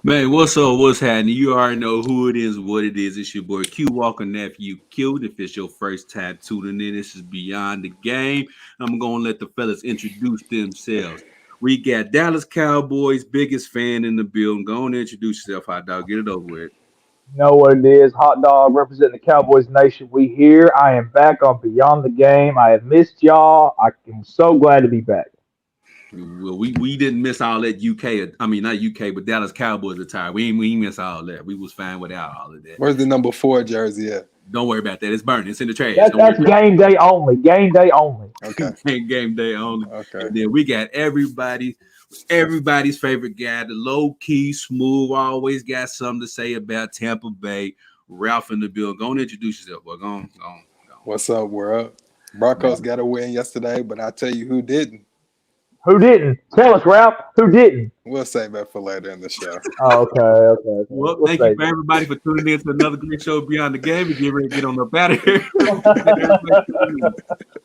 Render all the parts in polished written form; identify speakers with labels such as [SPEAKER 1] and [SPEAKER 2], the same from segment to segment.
[SPEAKER 1] Man, what's up? What's happening? You already know who it is, what it is. It's your boy Q Walker, nephew Q. If it's your first time tuning in, this is Beyond the Game. I'm gonna let the fellas introduce themselves. We got Dallas Cowboys biggest fan in the building. Go on and introduce yourself, hot dog. Get it over with.
[SPEAKER 2] You know what it is. Hot dog representing the Cowboys Nation. We here. I am back on Beyond the Game. I have missed y'all. I am so glad to be back.
[SPEAKER 1] Well, we didn't miss all that UK. I mean, not UK, but Dallas Cowboys attire. We ain't miss all that. We was fine without all of that.
[SPEAKER 3] Where's the number 4 jersey at?
[SPEAKER 1] Don't worry about that. It's burning. It's in the trash.
[SPEAKER 2] That,
[SPEAKER 1] Don't worry
[SPEAKER 2] that's
[SPEAKER 1] about
[SPEAKER 2] game day only. Game day only.
[SPEAKER 3] Okay.
[SPEAKER 1] it. Game day only.
[SPEAKER 3] Okay.
[SPEAKER 1] And then we got everybody's favorite guy, the low key, smooth, always got something to say about Tampa Bay. Ralph in the building. Go and introduce yourself. Well, go on, go on, go on.
[SPEAKER 3] What's up, world? Broncos got a win yesterday, but I tell you who didn't.
[SPEAKER 2] Who didn't? Tell us, Ralph. Who didn't?
[SPEAKER 3] We'll save that for later in the show.
[SPEAKER 2] Oh, okay.
[SPEAKER 1] Well,
[SPEAKER 2] We'll
[SPEAKER 1] thank you
[SPEAKER 2] say
[SPEAKER 1] for everybody for tuning in to another great show Beyond the Game. And get ready to get on up out of here.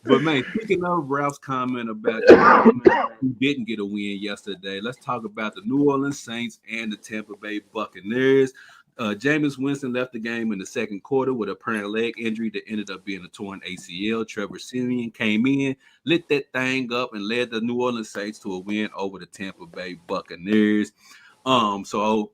[SPEAKER 1] But man, speaking of Ralph's comment about who didn't get a win yesterday, let's talk about the New Orleans Saints and the Tampa Bay Buccaneers. Jameis Winston left the game in the second quarter with a apparent leg injury that ended up being a torn ACL. Trevor Simeon came in, lit that thing up, and led the New Orleans Saints to a win over the Tampa Bay Buccaneers. So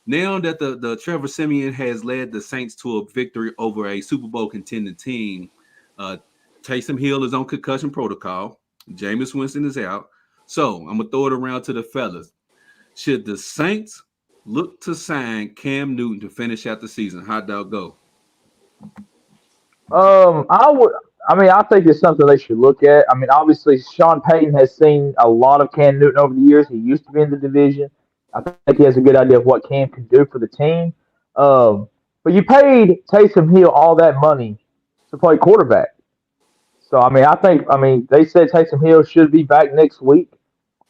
[SPEAKER 1] now that the Trevor Simeon has led the Saints to a victory over a Super Bowl contending team, uh, Taysom Hill is on concussion protocol. Jameis Winston is out. So I'm gonna throw it around to the fellas. Should the Saints look to sign Cam Newton to finish out the season? How'd that go?
[SPEAKER 2] I would. I mean, I think it's something they should look at. I mean, obviously, Sean Payton has seen a lot of Cam Newton over the years. He used to be in the division. I think he has a good idea of what Cam can do for the team. But you paid Taysom Hill all that money to play quarterback. So I mean, they said Taysom Hill should be back next week.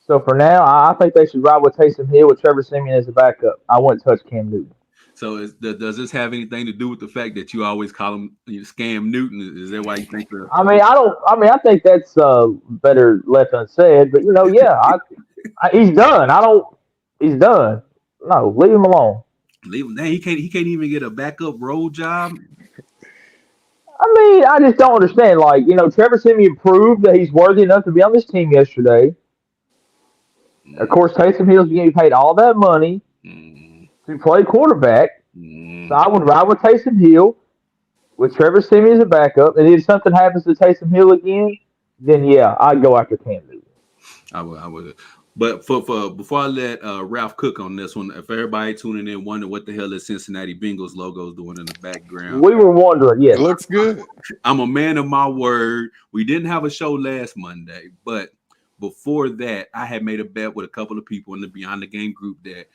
[SPEAKER 2] So for now, I think they should ride with Taysom Hill with Trevor Simeon as a backup. I wouldn't touch Cam Newton.
[SPEAKER 1] So does this have anything to do with the fact that you always call him Scam Newton? Is that why you think the
[SPEAKER 2] I mean, I don't. I mean, I think that's better left unsaid. But yeah, he's done. I don't. He's done. No, leave him alone.
[SPEAKER 1] leave him? Dang, he can't even get a backup role job.
[SPEAKER 2] I mean, I just don't understand. Like, Trevor Simeon proved that he's worthy enough to be on this team yesterday. Of course, Taysom Hill's getting paid all that money
[SPEAKER 1] Mm,
[SPEAKER 2] to play quarterback. So
[SPEAKER 1] mm.
[SPEAKER 2] I would ride with Taysom Hill with Trevor Simeon as a backup. And if something happens to Taysom Hill again, then yeah, I'd go after Cam Newton.
[SPEAKER 1] I would. But for before I let Ralph cook on this one, if everybody tuning in wondering what the hell is Cincinnati Bengals logos doing in the background,
[SPEAKER 2] We were wondering,
[SPEAKER 3] It
[SPEAKER 2] yes.
[SPEAKER 3] looks good.
[SPEAKER 1] I'm a man of my word. We didn't have a show last Monday, but before that, I had made a bet with a couple of people in the Beyond the Game group that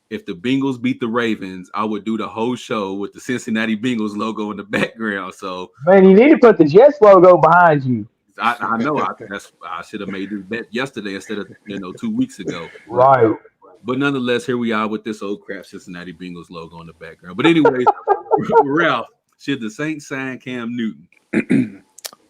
[SPEAKER 1] if the Bengals beat the Ravens, I would do the whole show with the Cincinnati Bengals logo in the background. So
[SPEAKER 2] Man, you need to put the Jets logo behind you.
[SPEAKER 1] I know I should have made this bet yesterday instead of 2 weeks ago.
[SPEAKER 2] Right.
[SPEAKER 1] But nonetheless, here we are with this old crap Cincinnati Bengals logo in the background. But anyways, Ralph, should the Saints sign Cam Newton?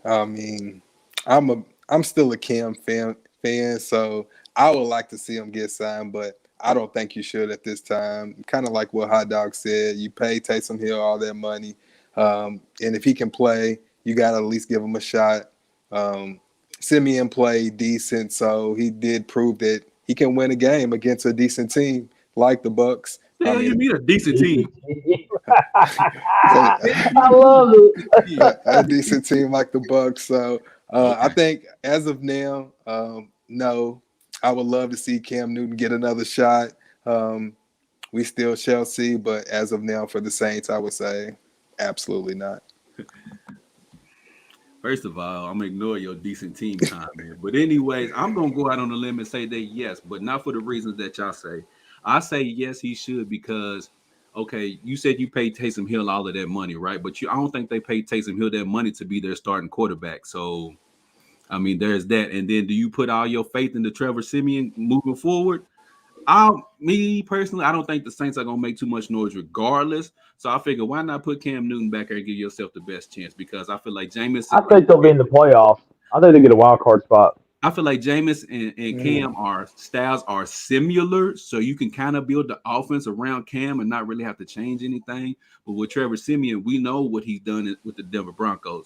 [SPEAKER 3] I mean, I'm still a Cam fan, so I would like to see him get signed, but I don't think you should at this time. Kind of like what Hot Dog said, you pay Taysom Hill all that money, and if he can play, you got to at least give him a shot. Simeon played decent, so he did prove that he can win a game against a decent team like the Bucks.
[SPEAKER 1] The
[SPEAKER 3] I
[SPEAKER 1] hell you
[SPEAKER 3] mean,
[SPEAKER 1] mean a decent team?
[SPEAKER 2] I love it.
[SPEAKER 3] a decent team like the Bucks. So I think as of now, no, I would love to see Cam Newton get another shot. We still shall see, but as of now, for the Saints, I would say absolutely not.
[SPEAKER 1] First of all, I'm gonna ignore your decent team comment. But anyways, I'm gonna go out on a limb and say that yes, but not for the reasons that y'all say. I say yes, he should because okay, you said you paid Taysom Hill all of that money, right? But I don't think they paid Taysom Hill that money to be their starting quarterback. So I mean, there's that. And then do you put all your faith into Trevor Simeon moving forward? Me personally, I don't think the Saints are gonna make too much noise regardless. So I figure why not put Cam Newton back there and give yourself the best chance because I feel like Jameis
[SPEAKER 2] I
[SPEAKER 1] is right
[SPEAKER 2] think they'll be
[SPEAKER 1] there.
[SPEAKER 2] in the playoffs. I think they get a wild card spot.
[SPEAKER 1] I feel like Jameis and Cam styles are similar, so you can kind of build the offense around Cam and not really have to change anything. But with Trevor Siemian, we know what he's done with the Denver Broncos.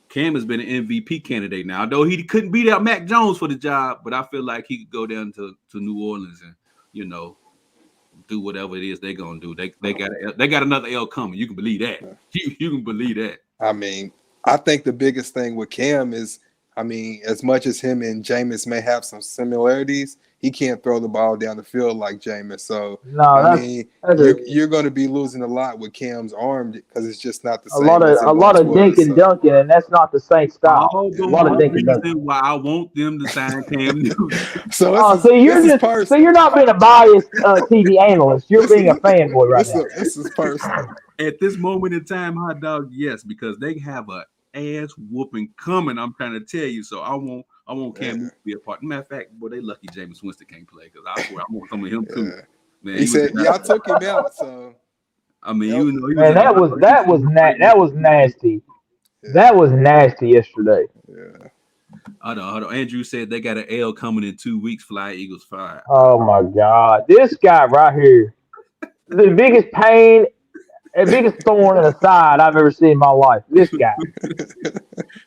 [SPEAKER 1] Cam has been an MVP candidate now, though he couldn't beat out Mac Jones for the job. But I feel like he could go down to New Orleans and do whatever it is they're gonna do. They got another L coming. You can believe that. You can believe that.
[SPEAKER 3] I mean, I think the biggest thing with Cam is, I mean, as much as him and Jameis may have some similarities, he can't throw the ball down the field like Jameis. So,
[SPEAKER 2] No,
[SPEAKER 3] I mean, you're going to be losing a lot with Cam's arm because it's just not the same.
[SPEAKER 2] A lot of dink and dunking, and that's not the same style.
[SPEAKER 1] All
[SPEAKER 2] a lot of dink and dunking.
[SPEAKER 1] Why I want them to sign Cam Newton.
[SPEAKER 3] So
[SPEAKER 2] you're not being a biased TV analyst. You're being a fanboy right now.
[SPEAKER 3] This is personal.
[SPEAKER 1] At this moment in time, hot dog, yes, because they have a ass whooping coming. I'm trying to tell you. So I want Cam Newton to be a part. Matter of fact, boy, they lucky Jameis Winston can't play because I swear I want some of him too. Man,
[SPEAKER 3] he said, "Y'all took him out." So
[SPEAKER 1] I mean,
[SPEAKER 2] man, that was nasty. Yeah. That was nasty yesterday.
[SPEAKER 3] Yeah.
[SPEAKER 1] Hold on. Andrew said they got an L coming in 2 weeks. Fly Eagles fire.
[SPEAKER 2] Oh my God, this guy right here, the biggest pain. The biggest thorn in the side I've ever seen in my life. This guy.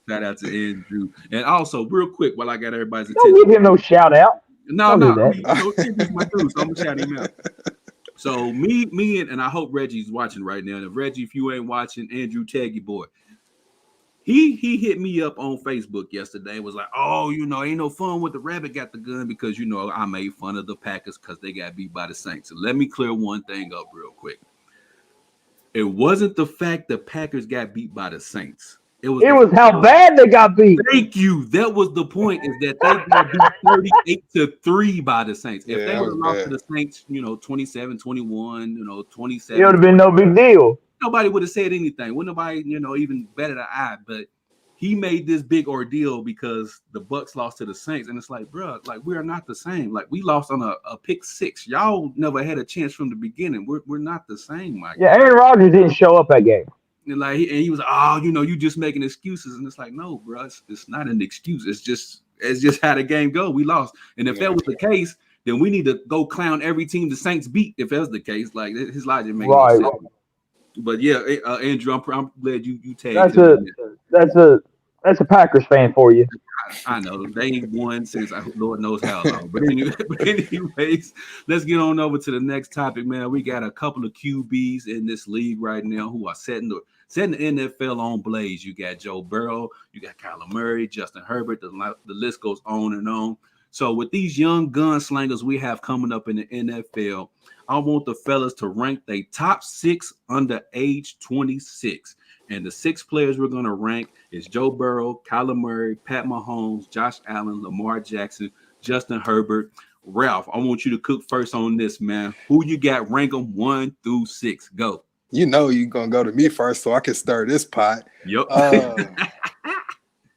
[SPEAKER 1] Shout out to Andrew. And also, real quick, while I got everybody's
[SPEAKER 2] attention. Don't give him no shout out.
[SPEAKER 1] No. He's my dude, so I'm going to shout him out. So, me, and I hope Reggie's watching right now. And if Reggie, if you ain't watching, Andrew, tag your boy. He hit me up on Facebook yesterday. Was like, oh, ain't no fun with the rabbit got the gun because, I made fun of the Packers because they got beat by the Saints. So let me clear one thing up real quick. It wasn't the fact the Packers got beat by the Saints. It was
[SPEAKER 2] how bad they got beat.
[SPEAKER 1] Thank you. That was the point, is that they got beat 38-3 by the Saints. If they would have lost to the Saints, 27-21, 27.
[SPEAKER 2] It would have been no big deal.
[SPEAKER 1] Nobody would have said anything. Wouldn't nobody, even batted an eye. But he made this big ordeal because the Bucs lost to the Saints. And it's like, bro, like, we are not the same. Like, we lost on a pick six. Y'all never had a chance from the beginning. We're not the same, Mike.
[SPEAKER 2] Yeah, Aaron Rodgers didn't show up that game.
[SPEAKER 1] And he was, oh, you just making excuses. And it's like, no, bro, it's not an excuse. It's just how the game go. We lost. And if that was the case, then we need to go clown every team the Saints beat. If that's the case, like, his logic makes no sense. But yeah, Andrew, I'm glad you tagged.
[SPEAKER 2] That's a Packers fan for you.
[SPEAKER 1] I know they ain't won since Lord knows how long. But anyways, let's get on over to the next topic, man. We got a couple of QBs in this league right now who are setting the NFL on blaze. You got Joe Burrow, you got Kyler Murray, Justin Herbert. The list goes on and on. So with these young gunslingers we have coming up in the NFL, I want the fellas to rank their top 6 under age 26. And the 6 players we're going to rank is Joe Burrow, Kyler Murray, Pat Mahomes, Josh Allen, Lamar Jackson, Justin Herbert. Ralph, I want you to cook first on this, man. Who you got? Rank them 1 through 6. Go.
[SPEAKER 3] You're going to go to me first so I can stir this pot.
[SPEAKER 1] Yep.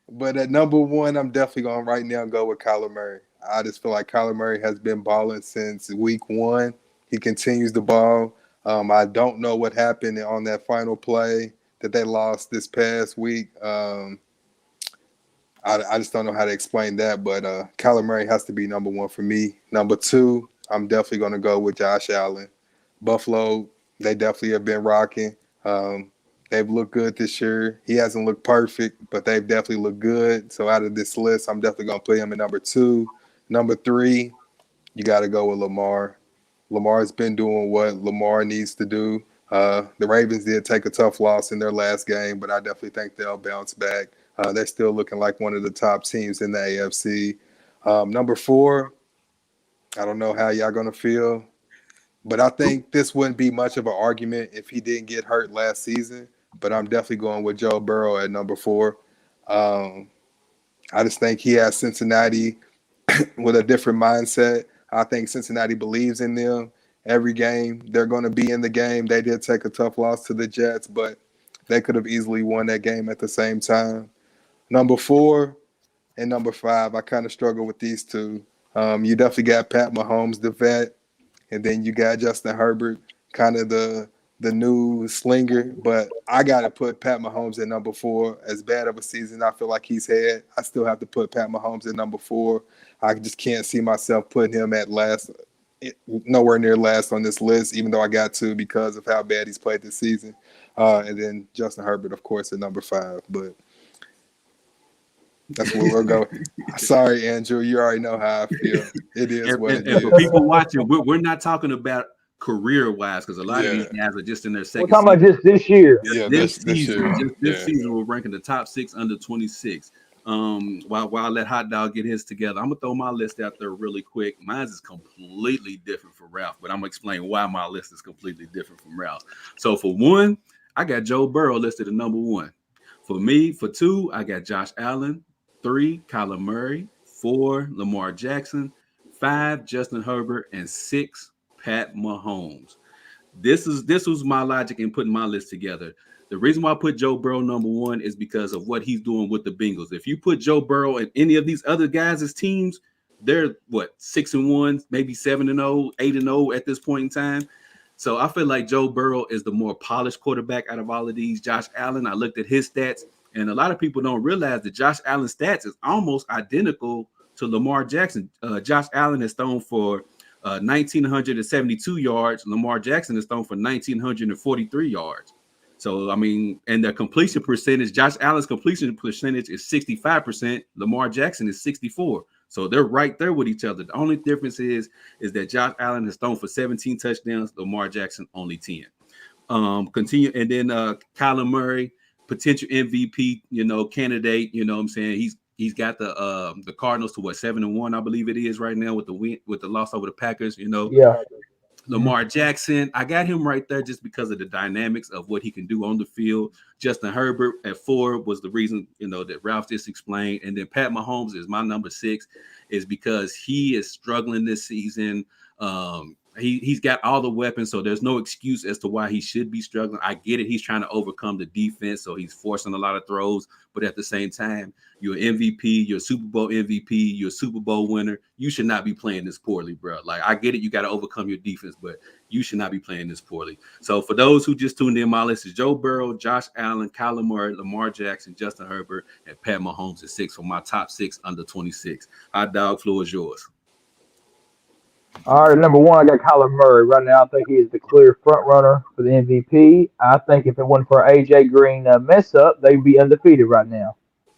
[SPEAKER 3] But at number 1, I'm definitely going to right now go with Kyler Murray. I just feel like Kyler Murray has been balling since week 1. He continues the ball. I don't know what happened on that final play that they lost this past week. I just don't know how to explain that, but Kyler Murray has to be number 1 for me. Number 2, I'm definitely going to go with Josh Allen. Buffalo, they definitely have been rocking. They've looked good this year. He hasn't looked perfect, but they've definitely looked good. So out of this list, I'm definitely going to put him at number 2. Number 3, you got to go with Lamar. Lamar's been doing what Lamar needs to do. The Ravens did take a tough loss in their last game, but I definitely think they'll bounce back. They're still looking like one of the top teams in the AFC. Number 4, I don't know how y'all going to feel, but I think this wouldn't be much of an argument if he didn't get hurt last season, but I'm definitely going with Joe Burrow at number 4. I just think he has Cincinnati with a different mindset. I think Cincinnati believes in them. Every game, they're going to be in the game. They did take a tough loss to the Jets, but they could have easily won that game at the same time. Number 4 and number 5, I kind of struggle with these two. You definitely got Pat Mahomes, the vet, and then you got Justin Herbert, kind of the the new slinger, but I got to put Pat Mahomes at number 4. As bad of a season I feel like he's had, I still have to put Pat Mahomes at number 4. I just can't see myself putting him at last, nowhere near last on this list, even though I got to because of how bad he's played this season. And then Justin Herbert, of course, at number 5. But that's where we'll go. Sorry, Andrew. You already know how I feel. It is what it is.
[SPEAKER 1] For people watching, we're not talking about career-wise because a lot of these guys are just in their second
[SPEAKER 2] season. We're talking about just this year.
[SPEAKER 1] This season, we're ranking the top 6 under 26. While I let Hot Dog get his together, I'm going to throw my list out there really quick. Mine is completely different from Ralph, but I'm going to explain why my list is completely different from Ralph. So for 1, I got Joe Burrow listed at number 1. For me, for 2, I got Josh Allen. 3, Kyler Murray. 4, Lamar Jackson. 5, Justin Herbert. And 6, Pat Mahomes. This was my logic in putting my list together. The reason why I put Joe Burrow number 1 is because of what he's doing with the Bengals. If you put Joe Burrow and any of these other guys' teams, they're 6-1, maybe 7-0, 8-0 at this point in time. So I feel like Joe Burrow is the more polished quarterback out of all of these. Josh Allen, I looked at his stats, and a lot of people don't realize that Josh Allen's stats is almost identical to Lamar Jackson. Josh Allen has thrown for 1,972 yards. Lamar Jackson has thrown for 1,943 yards. So, I mean, and the completion percentage, Josh Allen's completion percentage is 65%. Lamar Jackson is 64%. So they're right there with each other. The only difference is that Josh Allen has thrown for 17 touchdowns. Lamar Jackson only 10. Continue. And then Kyler Murray, potential MVP, candidate, you know what I'm saying? He's got the Cardinals to 7-1, I believe it is right now with the loss over the Packers,
[SPEAKER 2] Yeah.
[SPEAKER 1] Lamar Jackson, I got him right there just because of the dynamics of what he can do on the field. Justin Herbert at 4 was the reason, that Ralph just explained. And then Pat Mahomes is my number 6, is because he is struggling this season. He's got all the weapons, so there's no excuse as to why he should be struggling. I get it. He's trying to overcome the defense, so he's forcing a lot of throws. But at the same time, you're an MVP, you're a Super Bowl MVP, you're a Super Bowl winner. You should not be playing this poorly, bro. Like, I get it. You got to overcome your defense, but you should not be playing this poorly. So for those who just tuned in, my list is Joe Burrow, Josh Allen, Kyler Murray, Lamar Jackson, Justin Herbert, and Pat Mahomes at 6 for my top 6 under 26. Hot Dog, floor is yours.
[SPEAKER 2] All right, number 1, I got Kyler Murray. Right now, I think he is the clear front runner for the MVP. I think if it wasn't for AJ Green mess up, they'd be undefeated right now.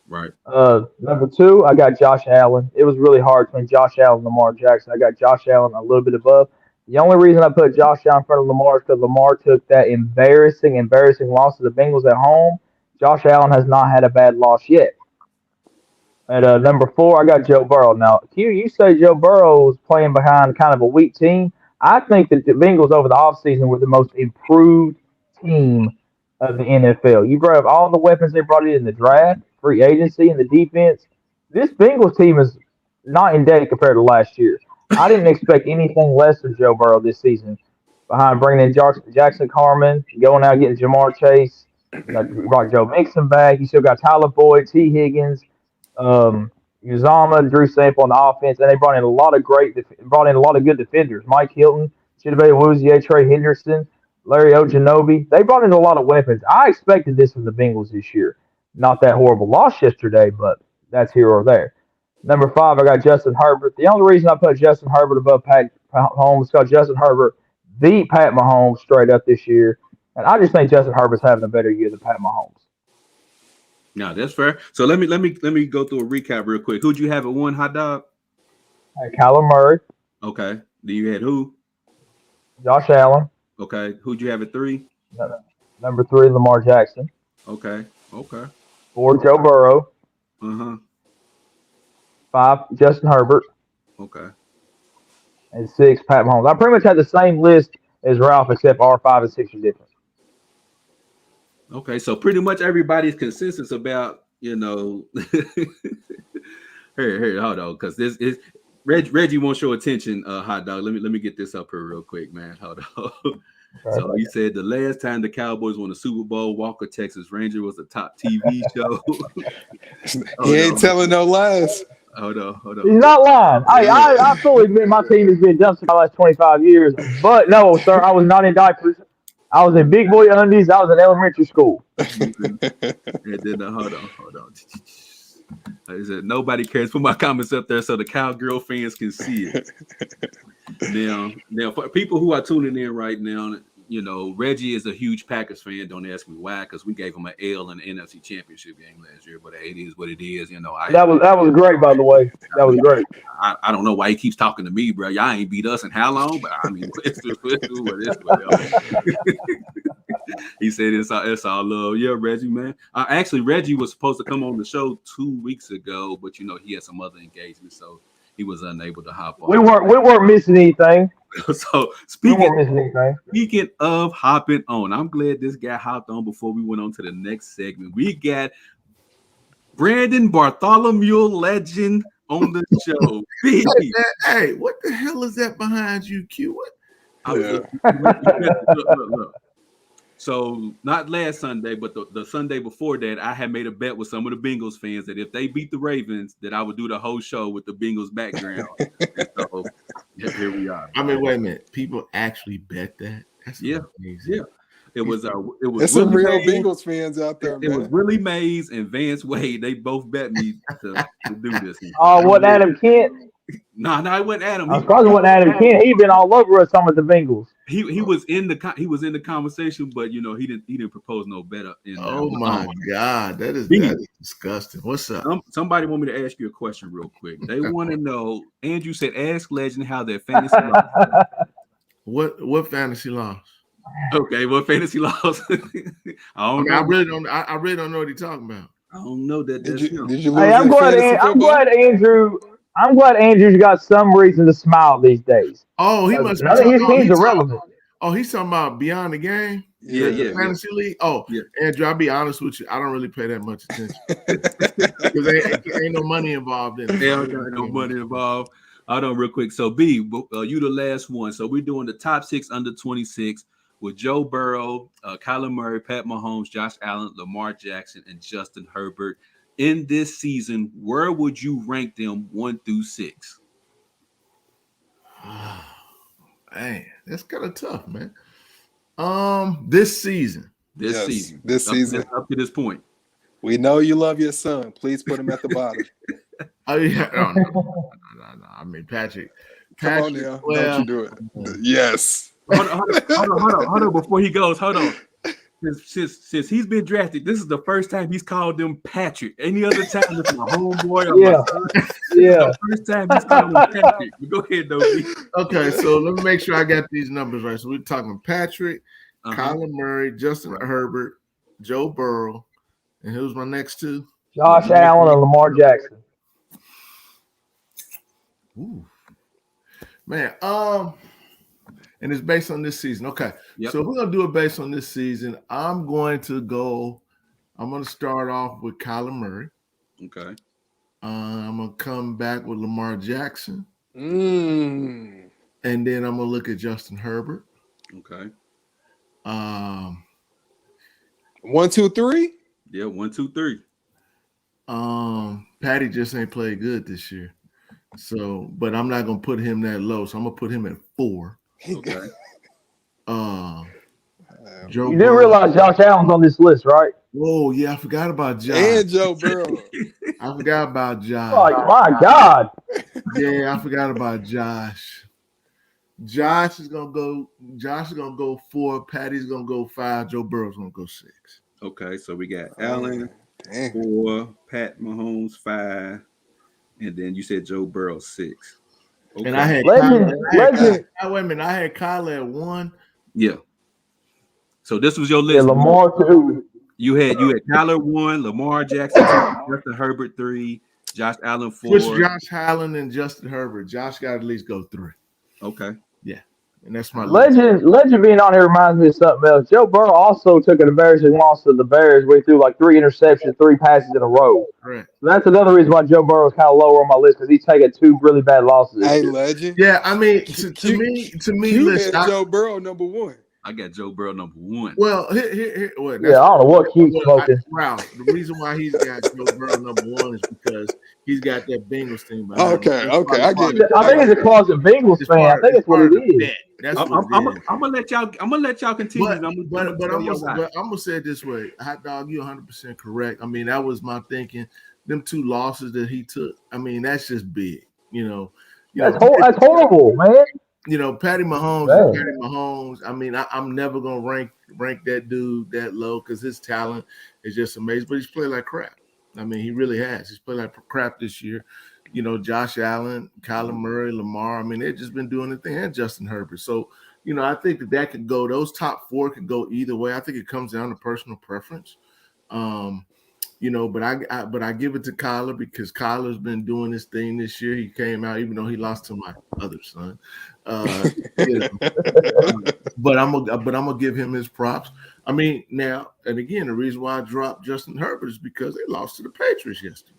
[SPEAKER 1] Right.
[SPEAKER 2] Number 2, I got Josh Allen. It was really hard between Josh Allen and Lamar Jackson. I got Josh Allen a little bit above. The only reason I put Josh Allen in front of Lamar is because Lamar took that embarrassing loss to the Bengals at home. Josh Allen has not had a bad loss yet. At number 4, I got Joe Burrow. Now, Q, you say Joe Burrow was playing behind kind of a weak team. I think that the Bengals over the offseason were the most improved team of the NFL. You brought up all the weapons they brought in the draft, free agency, and the defense. This Bengals team is night and day compared to last year. I didn't expect anything less from Joe Burrow this season. Behind bringing in Jackson Carman, going out getting Jamar Chase, brought Joe Mixon back. You still got Tyler Boyd, T. Higgins, Uzama, Drew Sample on the offense, and they brought in a lot of good defenders. Mike Hilton, Chidobe Awuzie, Trey Henderson, Larry Ojanobi. They brought in a lot of weapons. I expected this from the Bengals this year. Not that horrible loss yesterday, but that's here or there. Number 5, I got Justin Herbert. The only reason I put Justin Herbert above Pat Mahomes is because Justin Herbert beat Pat Mahomes straight up this year, and I just think Justin Herbert's having a better year than Pat Mahomes.
[SPEAKER 1] No, that's fair. So let me go through a recap real quick. Who'd you have at 1, Hot Dog?
[SPEAKER 2] Kyler Murray.
[SPEAKER 1] Okay. Then you had who?
[SPEAKER 2] Josh Allen.
[SPEAKER 1] Okay. Who'd you have at 3?
[SPEAKER 2] Number 3, Lamar Jackson.
[SPEAKER 1] Okay.
[SPEAKER 2] 4, Joe Burrow. 5, Justin Herbert.
[SPEAKER 1] Okay.
[SPEAKER 2] And 6, Pat Mahomes. I pretty much had the same list as Ralph, except our 5 and 6 are different.
[SPEAKER 1] Okay, so pretty much everybody's consensus about, here, hold on, because this is Reggie won't show attention, Hot Dog. Let me get this up here real quick, man. Hold on. Okay. So he said the last time the Cowboys won the Super Bowl, Walker Texas Ranger was a top TV show.
[SPEAKER 3] He ain't telling no lies.
[SPEAKER 1] Hold on.
[SPEAKER 2] He's not lying. I fully admit my team has been dumpster for the last 25 years. But no, sir, I was not in diapers. I was in big boy undies. I was in elementary school.
[SPEAKER 1] And then hold on. Like I said, nobody cares. Put my comments up there so the Cowgirl fans can see it. Now, for people who are tuning in right now, Reggie is a huge Packers fan. Don't ask me why, because we gave him an L in the NFC Championship game last year. But it is what it is.
[SPEAKER 2] That was great, by the way. That was great.
[SPEAKER 1] I don't know why he keeps talking to me, bro. Y'all ain't beat us in how long? But I mean, it's whatever. He said it's all love. Yeah, Reggie, man. Actually, Reggie was supposed to come on the show 2 weeks ago, but he had some other engagements, so he was unable to hop on.
[SPEAKER 2] We weren't missing anything.
[SPEAKER 1] So speaking of hopping on, I'm glad this guy hopped on before we went on to the next segment. We got Brandon Bartholomew, legend, on the show.
[SPEAKER 4] Hey, what the hell is that behind you, Q? What?
[SPEAKER 1] Look. So not last Sunday, but the Sunday before that, I had made a bet with some of the Bengals fans that if they beat the Ravens, that I would do the whole show with the Bengals background. So here we are.
[SPEAKER 4] I mean, wait a minute. People actually bet that? That's amazing.
[SPEAKER 1] Yeah. It was
[SPEAKER 3] There's some real Bengals fans out there, man.
[SPEAKER 1] It was Willie Mays and Vance Wade. They both bet me to do this.
[SPEAKER 2] What, Adam Kent?
[SPEAKER 1] No, it wasn't Adam.
[SPEAKER 2] I probably wasn't Adam Kent. He been all over us talking about the Bengals.
[SPEAKER 1] He was in the conversation, but he didn't propose no better.
[SPEAKER 4] Oh my God, that is disgusting. What's up?
[SPEAKER 1] Somebody want me to ask you a question real quick. They want to know. Andrew said, "Ask Legend how their fantasy lost."
[SPEAKER 4] What fantasy lost?
[SPEAKER 1] Okay, what fantasy lost? I
[SPEAKER 4] really don't know what he's talking about.
[SPEAKER 1] I don't know that.
[SPEAKER 3] Did you lose
[SPEAKER 2] I'm glad Andrew. I'm glad Andrew's got some reason to smile these days.
[SPEAKER 4] Oh, he must.
[SPEAKER 2] None of his teams are relevant.
[SPEAKER 4] Oh, he's talking about Beyond the Game.
[SPEAKER 1] Yeah.
[SPEAKER 4] Fantasy League. Oh, yeah. Andrew, I'll be honest with you. I don't really pay that much attention because ain't no money involved in it.
[SPEAKER 1] Ain't no money involved. Hold on, real quick. So, B, you the last one. So we're doing the top 6 under 26 with Joe Burrow, Kyler Murray, Pat Mahomes, Josh Allen, Lamar Jackson, and Justin Herbert. In this season, where would you rank them 1 through 6?
[SPEAKER 4] Man, that's kind of tough, man. This season.
[SPEAKER 1] This season. Up to this point.
[SPEAKER 3] We know you love your son. Please put him at the bottom.
[SPEAKER 4] Oh yeah, no. I mean, Patrick.
[SPEAKER 3] Come on now. Don't you do it. Yes.
[SPEAKER 1] Hold on. Before he goes, hold on. Since he's been drafted, this is the first time he's called them Patrick. Any other time, it's my homeboy.
[SPEAKER 2] Yeah.
[SPEAKER 1] The first time he's called him Patrick. But go ahead, Dobie.
[SPEAKER 4] Okay, so let me make sure I got these numbers right. So we're talking Patrick, Kyler Murray, Justin Herbert, Joe Burrow, and who's my next two?
[SPEAKER 2] Josh Allen and Lamar Jackson.
[SPEAKER 4] Ooh. Man, and it's based on this season. Okay. Yep. So if we're going to do it based on this season, I'm going to start off with Kyler Murray.
[SPEAKER 1] Okay.
[SPEAKER 4] I'm going to come back with Lamar Jackson.
[SPEAKER 3] And
[SPEAKER 4] then I'm going to look at Justin Herbert.
[SPEAKER 1] Okay.
[SPEAKER 3] 1, 2, 3?
[SPEAKER 1] Yeah, 1, 2, 3.
[SPEAKER 4] Patty just ain't played good this year. So, but I'm not going to put him that low. So I'm going to put him at 4.
[SPEAKER 1] Okay.
[SPEAKER 2] You do realize Josh Allen's on this list, right?
[SPEAKER 4] Oh yeah, I forgot about Josh
[SPEAKER 3] and Joe Burrow.
[SPEAKER 4] I forgot about Josh.
[SPEAKER 2] Oh my God!
[SPEAKER 4] Yeah, I forgot about Josh. Josh is gonna go 4. Patty's gonna go 5. Joe Burrow's gonna go 6.
[SPEAKER 1] Okay, so we got Allen 4, Pat Mahomes 5, and then you said Joe Burrow 6. Okay.
[SPEAKER 4] And I had
[SPEAKER 2] Legend.
[SPEAKER 4] Wait a minute. I had Kyler at 1.
[SPEAKER 1] Yeah. So this was your list.
[SPEAKER 2] Yeah, Lamar 2.
[SPEAKER 1] You had Kyler 1, Lamar Jackson 2, Justin Herbert 3, Josh Allen 4.
[SPEAKER 4] Which Josh Allen and Justin Herbert. Josh got to at least go 3.
[SPEAKER 1] Okay.
[SPEAKER 4] Yeah. And that's my
[SPEAKER 2] Legend being on here reminds me of something else. Joe Burrow also took an embarrassing loss to the Bears where he threw like 3 interceptions, 3 passes in a row.
[SPEAKER 4] Right.
[SPEAKER 2] So that's another reason why Joe Burrow is kind of lower on my list because he's taken 2 really bad losses.
[SPEAKER 3] Hey, Legend.
[SPEAKER 4] Yeah, I mean, to me,
[SPEAKER 3] you
[SPEAKER 4] listen,
[SPEAKER 3] had Joe Burrow number 1.
[SPEAKER 1] I got Joe Burrow number 1.
[SPEAKER 4] Well, here well,
[SPEAKER 2] Yeah, I don't know what keeps smoking.
[SPEAKER 4] Ralph, the reason why he's got Joe Burrow number 1 is because he's got that Bengals team behind him.
[SPEAKER 3] Okay, I get it.
[SPEAKER 2] I think it's a closet Bengals fan. I think it's what it is.
[SPEAKER 4] That's
[SPEAKER 1] I'm gonna let y'all continue. I'm
[SPEAKER 4] gonna say it this way, Hot Dog, you're 100% correct. I mean, that was my thinking. Them 2 losses that he took. I mean, that's just big. That's
[SPEAKER 2] horrible, man.
[SPEAKER 4] Patty Mahomes is Patty Mahomes. I mean, I'm never gonna rank that dude that low because his talent is just amazing. But he's played like crap. I mean, he really has. He's played like crap this year. Josh Allen, Kyler Murray, Lamar. I mean, they've just been doing the thing, and Justin Herbert. So, I think that could go. Those top 4 could go either way. I think it comes down to personal preference. But I give it to Kyler because Kyler's been doing this thing this year. He came out, even though he lost to my other son. But I'm gonna give him his props. I mean, now and again, the reason why I dropped Justin Herbert is because they lost to the Patriots yesterday.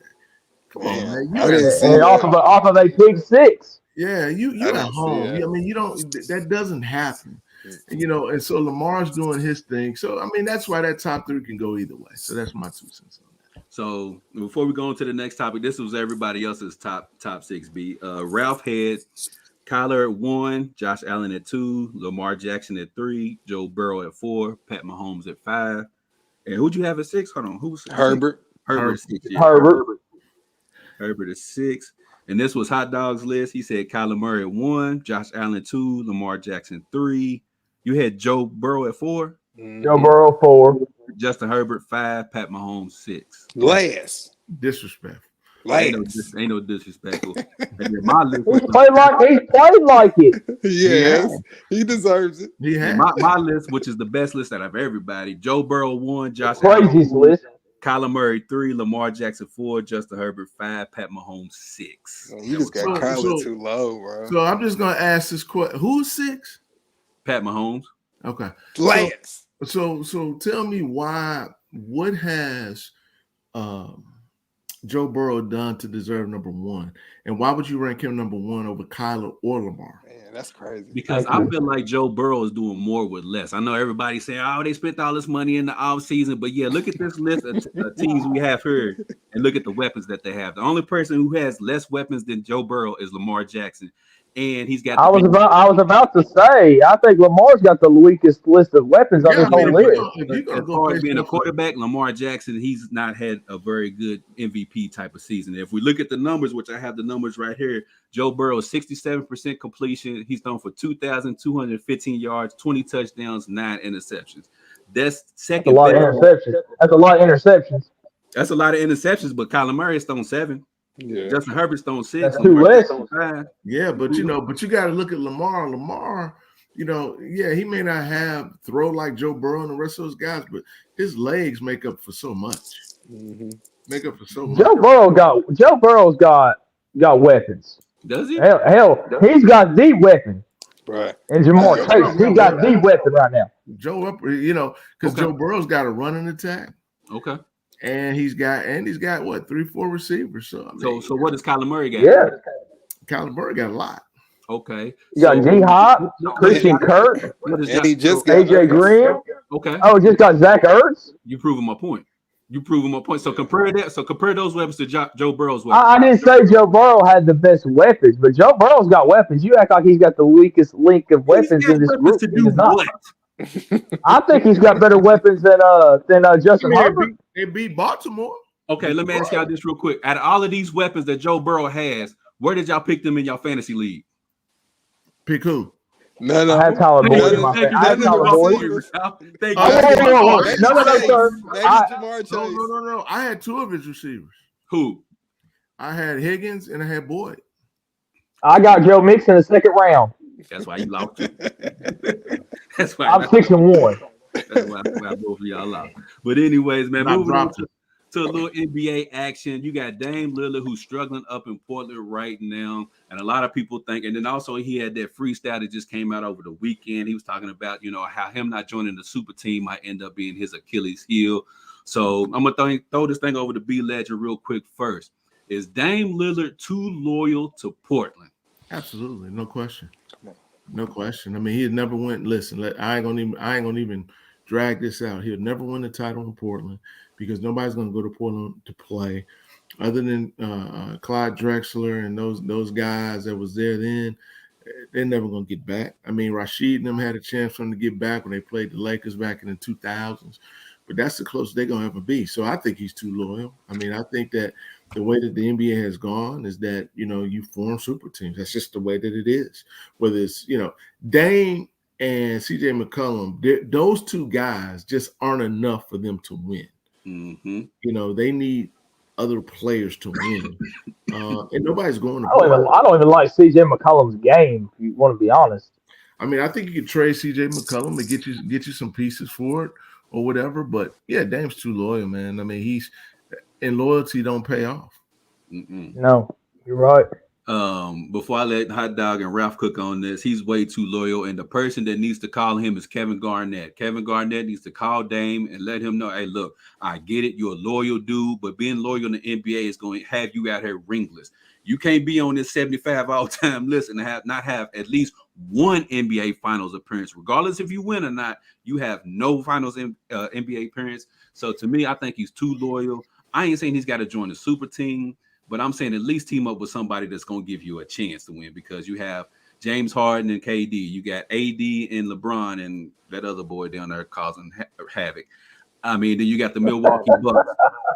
[SPEAKER 4] Come on, man!
[SPEAKER 2] And off of a pick 6.
[SPEAKER 4] Yeah, you at home. I mean, you don't. That doesn't happen. And so Lamar's doing his thing. So I mean, that's why that top 3 can go either way. So that's my 2 cents on that.
[SPEAKER 1] So before we go on to the next topic, this was everybody else's top 6B. Ralph had Kyler at 1, Josh Allen at 2, Lamar Jackson at 3, Joe Burrow at 4, Pat Mahomes at 5. And who'd you have at 6? Hold on, who's
[SPEAKER 3] Herbert?
[SPEAKER 1] Herbert at 6. Yeah. Herbert at 6. And this was Hot Dog's list. He said Kyler Murray at 1, Josh Allen 2, Lamar Jackson 3. You had Joe Burrow at 4.
[SPEAKER 2] Joe Burrow 4.
[SPEAKER 1] Justin Herbert 5. Pat Mahomes 6.
[SPEAKER 3] Last.
[SPEAKER 4] Disrespectful.
[SPEAKER 1] Ain't no disrespectful. My list
[SPEAKER 2] He played like it.
[SPEAKER 3] Yes, he deserves it.
[SPEAKER 4] Yeah.
[SPEAKER 1] My list, which is the best list out of everybody: Joe Burrow 1, Josh
[SPEAKER 2] Craziest
[SPEAKER 1] Allen 2,
[SPEAKER 2] list.
[SPEAKER 1] Kyler Murray 3, Lamar Jackson 4, Justin Herbert 5, Pat Mahomes 6.
[SPEAKER 3] Oh, you just got Kyler too low, bro.
[SPEAKER 4] So I'm just gonna ask this question: who's 6?
[SPEAKER 1] Pat Mahomes.
[SPEAKER 4] Okay.
[SPEAKER 3] Lance.
[SPEAKER 4] So tell me why. What has Joe Burrow done to deserve number 1, and why would you rank him number 1 over Kyler or Lamar?
[SPEAKER 3] Man, that's crazy.
[SPEAKER 1] Because I feel like Joe Burrow is doing more with less. I know everybody's saying, "Oh, they spent all this money in the off season," but yeah, look at this list of teams we have here, and look at the weapons that they have. The only person who has less weapons than Joe Burrow is Lamar Jackson, and he's got.
[SPEAKER 2] I was about to say, I think Lamar's got the weakest list of weapons on this whole list.
[SPEAKER 1] As far as being a quarterback, Lamar Jackson, he's not had a very good MVP type of season. If we look at the numbers, which I have the numbers right here, Joe Burrow 67% completion. He's thrown for 2,215 yards, 20 touchdowns, 9 interceptions. That's second.
[SPEAKER 2] That's a lot of interceptions. That's a lot of interceptions.
[SPEAKER 1] That's a lot of interceptions, but Kyler Murray has thrown 7.
[SPEAKER 3] Yeah.
[SPEAKER 1] Justin Herbert's thrown 6.
[SPEAKER 2] That's 2 less.
[SPEAKER 4] Yeah, but you got to look at Lamar. Lamar, he may not throw like Joe Burrow and the rest of those guys, but his legs make up for so much.
[SPEAKER 3] Mm-hmm.
[SPEAKER 4] Make up for so much.
[SPEAKER 2] Joe Burrow's got
[SPEAKER 1] weapons. Does he?
[SPEAKER 2] Hell, he's got the weapon.
[SPEAKER 3] Right.
[SPEAKER 2] And Jamar Chase, he got the weapon right now.
[SPEAKER 4] Because Joe Burrow's got a running attack.
[SPEAKER 1] Okay.
[SPEAKER 4] And he's got what, 3-4 receivers. So
[SPEAKER 1] what does Kyler Murray got?
[SPEAKER 2] Yeah.
[SPEAKER 4] Kyler Murray got a lot.
[SPEAKER 1] Okay.
[SPEAKER 2] You got G Hop, Christian Kirk,
[SPEAKER 3] and he just got
[SPEAKER 2] AJ Green.
[SPEAKER 1] Okay.
[SPEAKER 2] Oh, just got Zach Ertz.
[SPEAKER 1] You proving my point. So compare that. So compare those weapons to Joe Burrow's weapons.
[SPEAKER 2] I didn't say Joe Burrow had the best weapons, but Joe Burrow's got weapons. You act like he's got the weakest link of weapons in this group.
[SPEAKER 1] To do what?
[SPEAKER 2] I think he's got better weapons than Justin Herbert.
[SPEAKER 4] They beat Baltimore.
[SPEAKER 1] Okay, let me ask y'all this real quick. Out of all of these weapons that Joe Burrow has, where did y'all pick them in y'all fantasy league?
[SPEAKER 4] Pick who?
[SPEAKER 3] No.
[SPEAKER 2] I have Tyler Boyd in my fantasy. I have Tyler Boyd. No, sir.
[SPEAKER 4] No. I had 2 of his receivers.
[SPEAKER 1] Who?
[SPEAKER 4] I had Higgins and I had Boyd.
[SPEAKER 2] I got Joe Mixon in the 2nd round.
[SPEAKER 1] That's why you lost. That's why
[SPEAKER 2] I'm 6-1.
[SPEAKER 1] That's why both of y'all lost. But anyways, man, moving on to a little NBA action. You got Dame Lillard, who's struggling up in Portland right now, and a lot of people think. And then also he had that freestyle that just came out over the weekend. He was talking about how him not joining the super team might end up being his Achilles heel. So I'm gonna throw this thing over to B Legend real quick first. Is Dame Lillard too loyal to Portland?
[SPEAKER 4] Absolutely, no question. No question. I mean, he had never went. Listen, I ain't gonna even drag this out. He'll never win the title in Portland because nobody's gonna go to Portland to play, other than Clyde Drexler and those guys that was there then. They're never gonna get back. I mean, Rashid and them had a chance for them to get back when they played the Lakers back in the 2000s, but that's the closest they're gonna ever be. So I think he's too loyal. I mean, I think that the way that the NBA has gone is that you form super teams. That's just the way that it is. Whether it's Dame and CJ McCollum, those two guys just aren't enough for them to win.
[SPEAKER 1] Mm-hmm.
[SPEAKER 4] They need other players to win, and nobody's going to.
[SPEAKER 2] I don't even like CJ McCollum's game. If you want to be honest,
[SPEAKER 4] I mean, I think you could trade CJ McCollum and get you some pieces for it or whatever. But yeah, Dame's too loyal, man. I mean, and loyalty don't pay off.
[SPEAKER 2] No, you're right.
[SPEAKER 1] Before I let Hot Dog and Ralph cook on this, he's way too loyal, and the person that needs to call him is Kevin Garnett. Kevin Garnett needs to call Dame and let him know, hey, look, I get it, you're a loyal dude, but being loyal in the NBA is going to have you out here ringless. You can't be on this 75 all-time list and not have at least one NBA Finals appearance, regardless if you win or not. You have no Finals NBA appearance. So to me, I think he's too loyal. I ain't saying he's got to join the super team, but I'm saying at least team up with somebody that's going to give you a chance to win, because you have James Harden and KD. You got AD and LeBron and that other boy down there causing havoc. I mean, then you got the Milwaukee Bucks.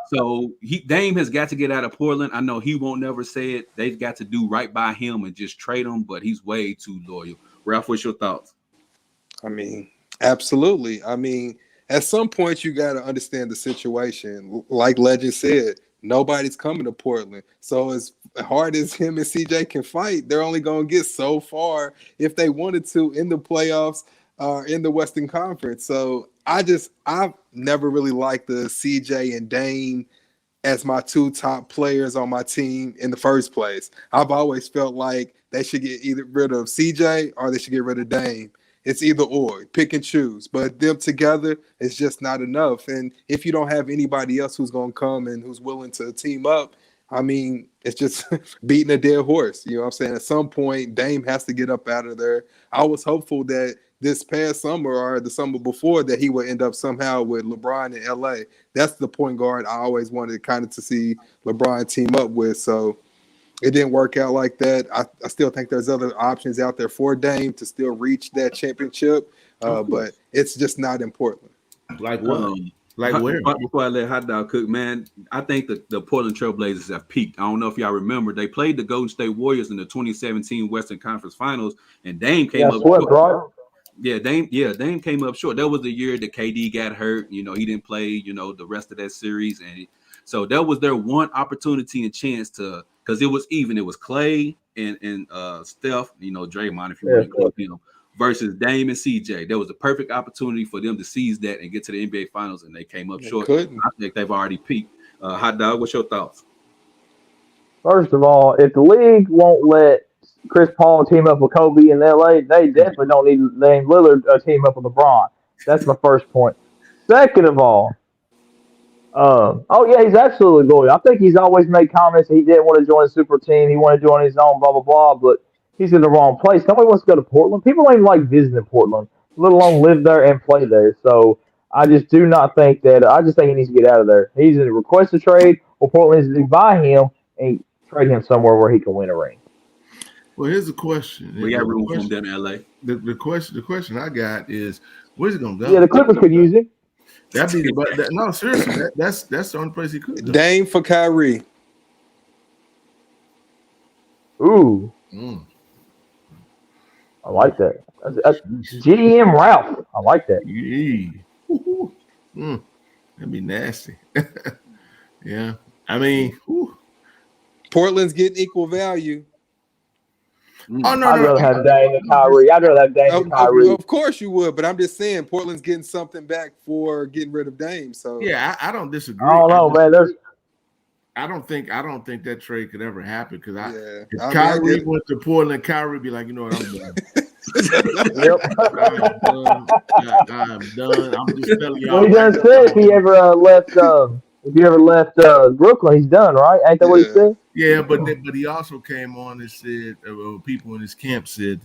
[SPEAKER 1] So Dame has got to get out of Portland. I know he won't never say it. They've got to do right by him and just trade him, but he's way too loyal. Ralph, what's your thoughts?
[SPEAKER 3] I mean, absolutely. I mean, at some point you got to understand the situation. Like Legend said, nobody's coming to Portland. So as hard as him and CJ can fight, they're only going to get so far if they wanted to in the playoffs or in the Western Conference. So I've never really liked the CJ and Dame as my two top players on my team in the first place. I've always felt like they should get either rid of CJ or they should get rid of Dame. It's either or, pick and choose. But them together is just not enough. And if you don't have anybody else who's going to come and who's willing to team up, I mean, it's just beating a dead horse. You know what I'm saying? At some point, Dame has to get up out of there. I was hopeful that this past summer or the summer before that he would end up somehow with LeBron in LA. That's the point guard I always wanted kind of to see LeBron team up with. So it didn't work out like that. I still think there's other options out there for Dame to still reach that championship, but it's just not in Portland.
[SPEAKER 4] Like what? Like where?
[SPEAKER 1] Before I let Hot Dog cook, man, I think the Portland Trailblazers have peaked. I don't know if y'all remember. They played the Golden State Warriors in the 2017 Western Conference Finals, and Dame came up short. Yeah, Dame came up short. That was the year that KD got hurt. He didn't play, the rest of that series. And so that was their one opportunity and chance to, because it was even. It was Clay and Steph, Draymond, if you want to include him, versus Dame and CJ. There was a perfect opportunity for them to seize that and get to the NBA Finals, and they came up short. I think they've already peaked. Hot Dog, what's your thoughts?
[SPEAKER 2] First of all, if the league won't let Chris Paul team up with Kobe in LA, they definitely don't need Dame Lillard team up with LeBron. That's my first point. Second of all, he's absolutely loyal. I think he's always made comments he didn't want to join a super team. He wanted to join his own, blah, blah, blah, but he's in the wrong place. Nobody wants to go to Portland. People don't even like visiting Portland, let alone live there and play there. So I just do not think that – I just think he needs to get out of there. He's in a request to trade, or Portland needs to buy him and trade him somewhere where he can win a ring.
[SPEAKER 4] Well, here's the question.
[SPEAKER 1] We got room for him down in LA.
[SPEAKER 4] The question I got is, where's he gonna go?
[SPEAKER 2] Yeah, the Clippers could use him.
[SPEAKER 4] No, seriously, that's the only place he could go.
[SPEAKER 3] Dame for Kyrie.
[SPEAKER 2] Ooh, I like that. That's GM Ralph. I like that.
[SPEAKER 4] That'd be nasty. Yeah, I mean,
[SPEAKER 3] Portland's getting equal value.
[SPEAKER 2] Oh, no, I'd rather have Dame than Kyrie. I'd rather have Dame than Kyrie.
[SPEAKER 3] Of course you would, but I'm just saying Portland's getting something back for getting rid of Dame. So
[SPEAKER 4] yeah, I don't disagree.
[SPEAKER 2] I don't know, man.
[SPEAKER 4] I don't think that trade could ever happen, because if Kyrie went to Portland, Kyrie would be like, you know what, I'm done. I'm done. I'm just telling y'all.
[SPEAKER 2] Well, he done said if he ever left Brooklyn, he's done, right? Ain't that what he said?
[SPEAKER 4] Yeah, but he also came on and said, people in his camp said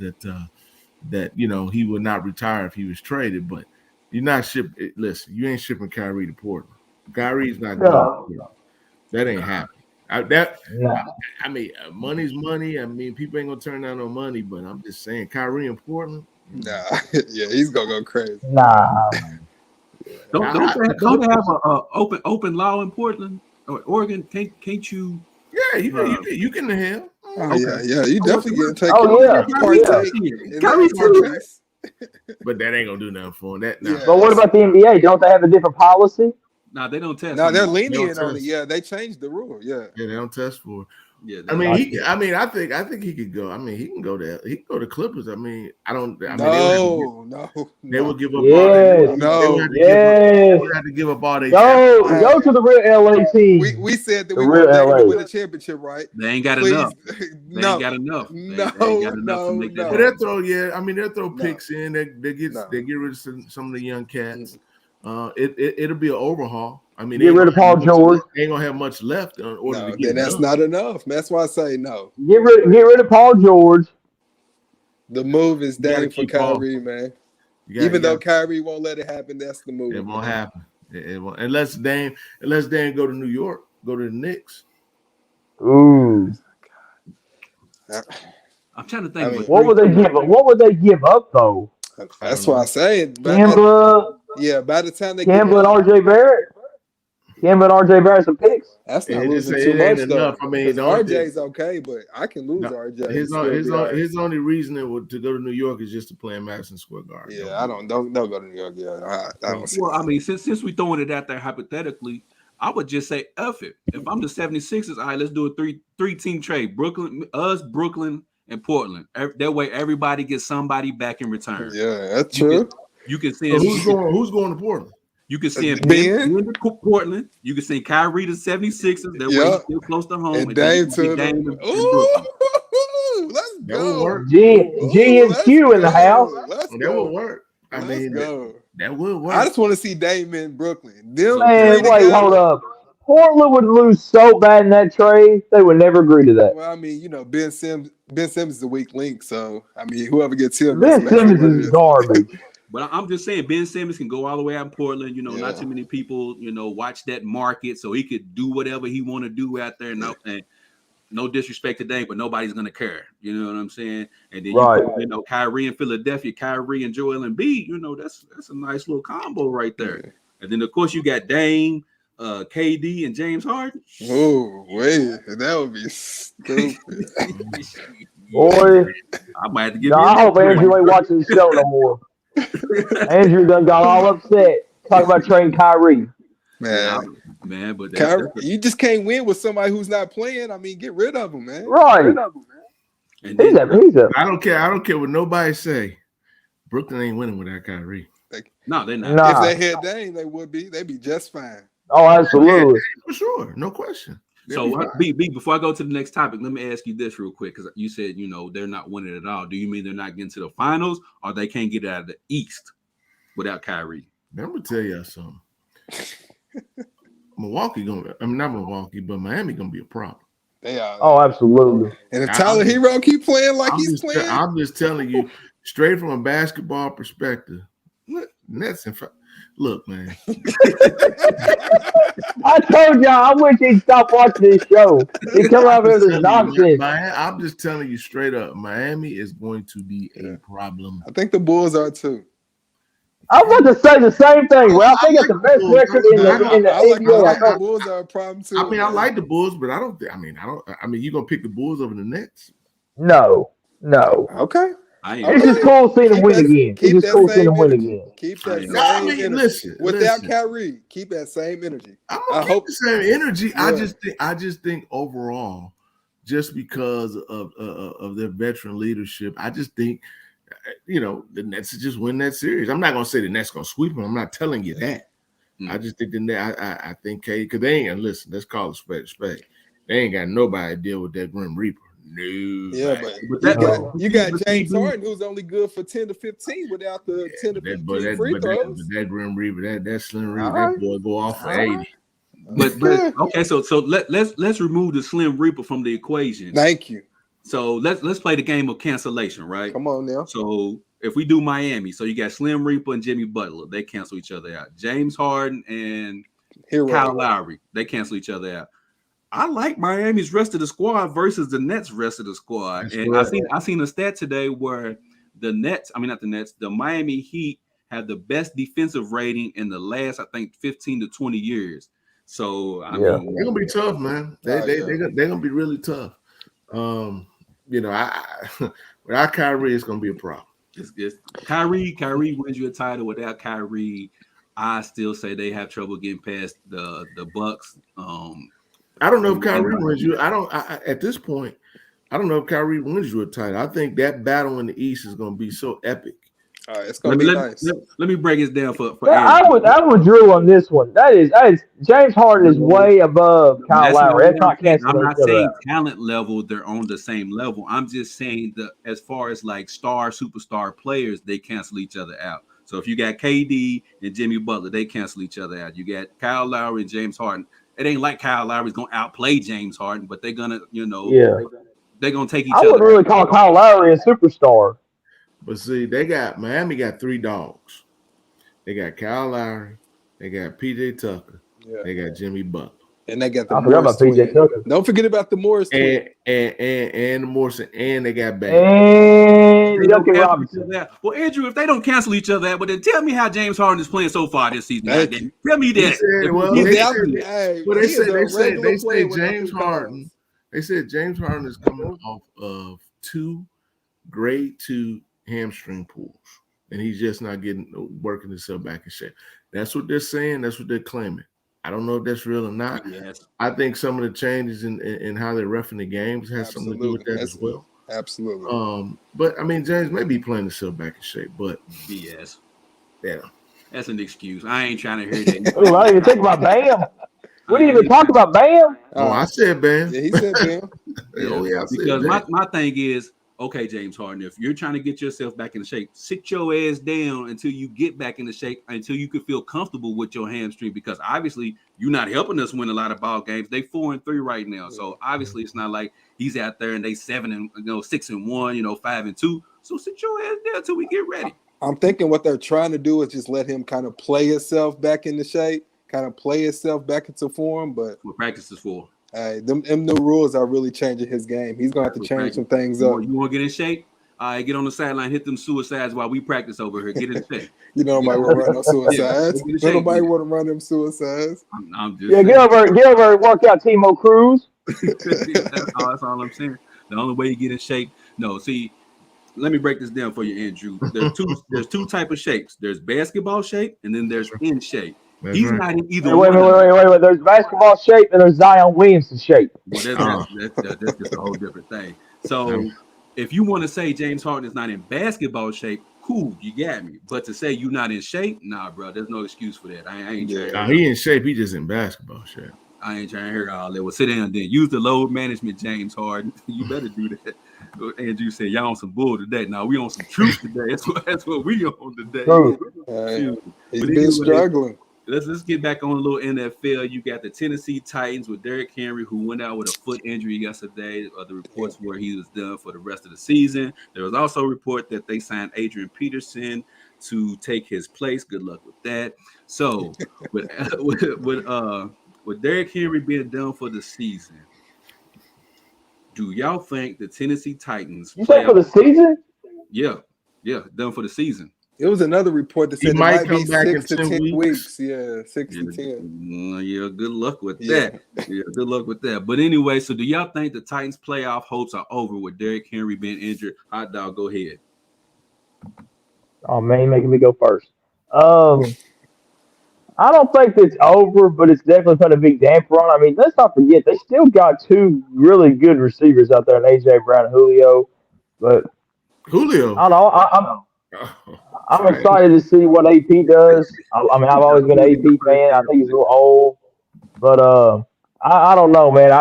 [SPEAKER 4] that he would not retire if he was traded. But you're not shipping. Listen, you ain't shipping Kyrie to Portland. Kyrie's not going.
[SPEAKER 2] No.
[SPEAKER 4] That ain't happening. Money's money. I mean, people ain't gonna turn down no money. But I'm just saying, Kyrie in Portland.
[SPEAKER 3] Nah, yeah, he's gonna go crazy.
[SPEAKER 2] Nah.
[SPEAKER 1] Don't they have a open law in Portland or Oregon? Can't you?
[SPEAKER 4] Yeah, you can have.
[SPEAKER 3] Oh, yeah, you definitely get taken.
[SPEAKER 1] Kyrie's
[SPEAKER 4] but that ain't gonna do nothing for him.
[SPEAKER 2] But what about the NBA? Don't they have a different policy?
[SPEAKER 1] No, they don't test.
[SPEAKER 3] No, they're lenient on it. Yeah, they changed the rule. Yeah,
[SPEAKER 4] they don't test for it.
[SPEAKER 1] Yeah,
[SPEAKER 4] I think he could go. I mean, he can go to Clippers. I mean, I don't. I mean, they would give up.
[SPEAKER 2] Yes.
[SPEAKER 4] They would have to give up all they.
[SPEAKER 2] Go to the real LA team.
[SPEAKER 3] We said that we were going to win the championship, right?
[SPEAKER 1] They ain't got enough. They ain't got enough.
[SPEAKER 3] No.
[SPEAKER 4] They'll throw. Yeah, I mean, they'll throw picks in. They get rid of some of the young cats. It'll be an overhaul. I mean,
[SPEAKER 2] get rid of Paul George.
[SPEAKER 4] They ain't gonna have much left in order to get.
[SPEAKER 3] That's not enough. That's why I say no.
[SPEAKER 2] Get rid of Paul George.
[SPEAKER 3] The move is Dame for Kyrie, man. Even though Kyrie won't let it happen, that's the move.
[SPEAKER 4] It won't happen. It won't. Unless Dame go to New York, go to the Knicks.
[SPEAKER 2] Ooh.
[SPEAKER 1] I'm trying to think.
[SPEAKER 2] What would they give up? What would they give up though?
[SPEAKER 3] That's why I say it.
[SPEAKER 2] Kemba.
[SPEAKER 3] Yeah, by the time they
[SPEAKER 2] Kemba and RJ Barrett. Kemba and RJ Barrett some picks.
[SPEAKER 3] That's not losing too much though. I mean, RJ's okay, but I can lose RJ.
[SPEAKER 4] His only reason to go to New York is just to play in Madison Square Garden.
[SPEAKER 3] Yeah, don't go to New York. Yeah,
[SPEAKER 1] I mean, since we throwing it out there hypothetically, I would just say F it. If I'm the 76ers, all right, let's do a three team trade. Brooklyn, and Portland. That way, everybody gets somebody back in return.
[SPEAKER 3] Yeah, that's true.
[SPEAKER 1] You can see
[SPEAKER 4] who's going to Portland.
[SPEAKER 1] You can send Ben to Portland. You can send Kyrie to 76ers. That way he's still close to home.
[SPEAKER 3] And Dame to Brooklyn. Let's go.
[SPEAKER 2] G and Q in the house.
[SPEAKER 4] That would work. I mean, that would work.
[SPEAKER 3] I just want to see Dame in Brooklyn.
[SPEAKER 2] Hold up. Portland would lose so bad in that trade, they would never agree to that.
[SPEAKER 3] Well, I mean, Ben Simmons is a weak link, so I mean, whoever gets him.
[SPEAKER 2] Ben Simmons is garbage.
[SPEAKER 1] But I'm just saying, Ben Simmons can go all the way out in Portland. Not too many people, watch that market, so he could do whatever he want to do out there. No disrespect to Dame, but nobody's gonna care. You know what I'm saying? And then Kyrie in Philadelphia, Kyrie and Joel Embiid. That's a nice little combo right there. Yeah. And then of course you got Dame, KD, and James Harden.
[SPEAKER 3] Oh wait, that would be stupid.
[SPEAKER 2] Boy,
[SPEAKER 1] I might have to give.
[SPEAKER 2] I hope Andrew ain't watching the show no more. Andrew done got all upset talking about trading Kyrie.
[SPEAKER 3] Man, but Kyrie, you just can't win with somebody who's not playing. I mean, get rid of him, man.
[SPEAKER 2] Right.
[SPEAKER 1] And then,
[SPEAKER 2] he's up.
[SPEAKER 4] I don't care what nobody say. Brooklyn ain't winning without Kyrie.
[SPEAKER 1] No, they're not.
[SPEAKER 2] Nah.
[SPEAKER 3] If they had Dame, they would be. They'd be just fine.
[SPEAKER 2] Oh, absolutely.
[SPEAKER 4] Yeah, for sure. No question.
[SPEAKER 1] So, B, before I go to the next topic, let me ask you this real quick, because you said, they're not winning at all. Do you mean they're not getting to the finals, or they can't get out of the East without Kyrie?
[SPEAKER 4] Let me tell you something. Not Milwaukee, but Miami gonna be a problem.
[SPEAKER 3] They are.
[SPEAKER 2] Oh, absolutely.
[SPEAKER 3] And if Tyler Hero keep playing like he's playing,
[SPEAKER 4] I'm just telling you, straight from a basketball perspective. Look, man.
[SPEAKER 2] I told y'all, I wish he'd stop watching this show. He come out here with this nonsense.
[SPEAKER 4] I'm just telling you straight up, Miami is going to be a problem.
[SPEAKER 3] I think the Bulls are too.
[SPEAKER 2] I was about to say the same thing. Well, I think it's the best record in the NBA.
[SPEAKER 3] The Bulls are a problem too.
[SPEAKER 4] I mean, I like the Bulls, but I don't. I mean, you gonna pick the Bulls over the Nets?
[SPEAKER 2] No.
[SPEAKER 3] Okay.
[SPEAKER 2] It's just cool seeing them win again. It's just cool seeing them win again.
[SPEAKER 3] Keep that same energy.
[SPEAKER 4] Listen.
[SPEAKER 3] Without Kyrie, keep that same energy.
[SPEAKER 4] I hope the same energy. Yeah. I just think overall, just because of their veteran leadership, I just think, the Nets just win that series. I'm not gonna say the Nets gonna sweep them. I'm not telling you that. I just think I think because they ain't gonna listen. Let's call it a spade. They ain't got nobody to deal with that Grim Reaper. No.
[SPEAKER 3] Yeah, but you got James Harden, who's only good for 10 to 15 without the 10 to 15 free throws.
[SPEAKER 4] That Grim Reaper, that Slim Reaper, that boy go off for 80.
[SPEAKER 1] But okay, so let's remove the Slim Reaper from the equation.
[SPEAKER 3] Thank you.
[SPEAKER 1] So let's play the game of cancellation, right?
[SPEAKER 3] Come on now.
[SPEAKER 1] So if we do Miami, so you got Slim Reaper and Jimmy Butler, they cancel each other out. James Harden and Kyle Lowry, they cancel each other out. I like Miami's rest of the squad versus the Nets' rest of the squad.
[SPEAKER 4] That's
[SPEAKER 1] and
[SPEAKER 4] correct.
[SPEAKER 1] I seen a stat today where the Miami Heat have the best defensive rating in the last, I think, 15 to 20 years. So I mean,
[SPEAKER 4] they're gonna be tough, man. They're gonna be really tough. Without Kyrie, it's gonna be a problem.
[SPEAKER 1] It's Kyrie wins you a title. Without Kyrie, I still say they have trouble getting past the Bucks.
[SPEAKER 4] I don't know if Kyrie wins you. At this point, I don't know if Kyrie wins you a title. I think that battle in the East is going to be so epic.
[SPEAKER 3] It's going to be nice.
[SPEAKER 1] Let me break this down for
[SPEAKER 2] I would Drew on this one. That is James Harden is way above Kyle Lowry.
[SPEAKER 1] I'm not saying talent level they're on the same level. I'm just saying that as far as like superstar players, they cancel each other out. So if you got KD and Jimmy Butler, they cancel each other out. You got Kyle Lowry and James Harden. It ain't like Kyle Lowry's gonna outplay James Harden, but they're gonna, they're gonna take each other.
[SPEAKER 2] I wouldn't really call Kyle Lowry a superstar.
[SPEAKER 4] But see, Miami got 3 dogs. They got Kyle Lowry, they got PJ Tucker, they got Jimmy Butler.
[SPEAKER 3] And they got the
[SPEAKER 2] I forgot about PJ Tucker.
[SPEAKER 3] Don't forget about the Morris
[SPEAKER 4] and the Morrison, and they got Bam.
[SPEAKER 2] And Duncan Robinson.
[SPEAKER 1] Well, Andrew, if they don't cancel each other out, but then tell me how James Harden is playing so far this season. Tell me that.
[SPEAKER 4] They say James Harden. They said James Harden is coming off of 2 grade 2 hamstring pulls, and he's just not working himself back in shape. That's what they're saying. That's what they're claiming. I don't know if that's real or not.
[SPEAKER 1] Yes.
[SPEAKER 4] I think some of the changes in how they're reffing the games has something to do with that as well.
[SPEAKER 3] Absolutely.
[SPEAKER 4] But I mean, James may be playing himself back in shape, but
[SPEAKER 1] BS.
[SPEAKER 4] Yeah.
[SPEAKER 1] That's an excuse. I ain't trying to hear that.
[SPEAKER 2] Oh, I didn't even think about Bam. We didn't even talk about Bam.
[SPEAKER 4] I said Bam.
[SPEAKER 3] Yeah, he said Bam.
[SPEAKER 1] Because my thing is, okay, James Harden, if you're trying to get yourself back in shape, sit your ass down until you get back into shape, until you can feel comfortable with your hamstring, because obviously you're not helping us win a lot of ball games. They 4-3 right now. So obviously it's not like he's out there and they 6-1, 5-2. So sit your ass down until we get ready.
[SPEAKER 3] I'm thinking what they're trying to do is just let him kind of play himself back into shape, kind of play himself back into form. But
[SPEAKER 1] what practice is for?
[SPEAKER 3] Them new rules are really changing his game. He's going to have to change some things up.
[SPEAKER 1] You want to get in shape? Get on the sideline, hit them suicides while we practice over here. Get in shape.
[SPEAKER 3] Nobody want to run them suicides. Nobody want to run them suicides.
[SPEAKER 1] I'm just
[SPEAKER 2] get over and work out Timo Cruz.
[SPEAKER 1] That's all I'm saying. The only way you get in shape. No, see, let me break this down for you, Andrew. There's two type of shapes. There's basketball shape, and then there's in shape. He's not in either
[SPEAKER 2] wait. There's basketball shape and there's Zion Williamson shape.
[SPEAKER 1] Well, that's just a whole different thing. So if you want to say James Harden is not in basketball shape, cool, you got me. But to say you're not in shape, nah, bro, there's no excuse for that. I ain't trying.
[SPEAKER 4] He in shape. He just in basketball shape.
[SPEAKER 1] I ain't trying to hear all that. Well, sit down then. Use the load management, James Harden. You better do that. Andrew said, y'all on some bull today. Now we on some truth today. That's what we on today.
[SPEAKER 3] He's been struggling.
[SPEAKER 1] Let's get back on a little NFL. You got the Tennessee Titans with Derrick Henry, who went out with a foot injury yesterday. The reports were he was done for the rest of the season. There was also a report that they signed Adrian Peterson to take his place. Good luck with that. So with Derrick Henry being done for the season, do y'all think the Tennessee Titans?
[SPEAKER 2] You say for the season?
[SPEAKER 1] Yeah, done for the season.
[SPEAKER 3] It was another report that said
[SPEAKER 4] he
[SPEAKER 3] might
[SPEAKER 4] be
[SPEAKER 3] 6 to 10 weeks. Yeah, 6 to 10.
[SPEAKER 1] Yeah, good luck with that. Yeah, good luck with that. But anyway, so do y'all think the Titans' playoff hopes are over with Derrick Henry being injured? Hot dog, go ahead.
[SPEAKER 2] Oh man, you're making me go first. I don't think it's over, but it's definitely put a big damper on. I mean, let's not forget they still got 2 really good receivers out there, in AJ Brown and Julio. But
[SPEAKER 4] Julio,
[SPEAKER 2] I don't know. I'm excited to see what AP does. I mean, I've always been an AP fan. I think he's a little old, but I don't know, man.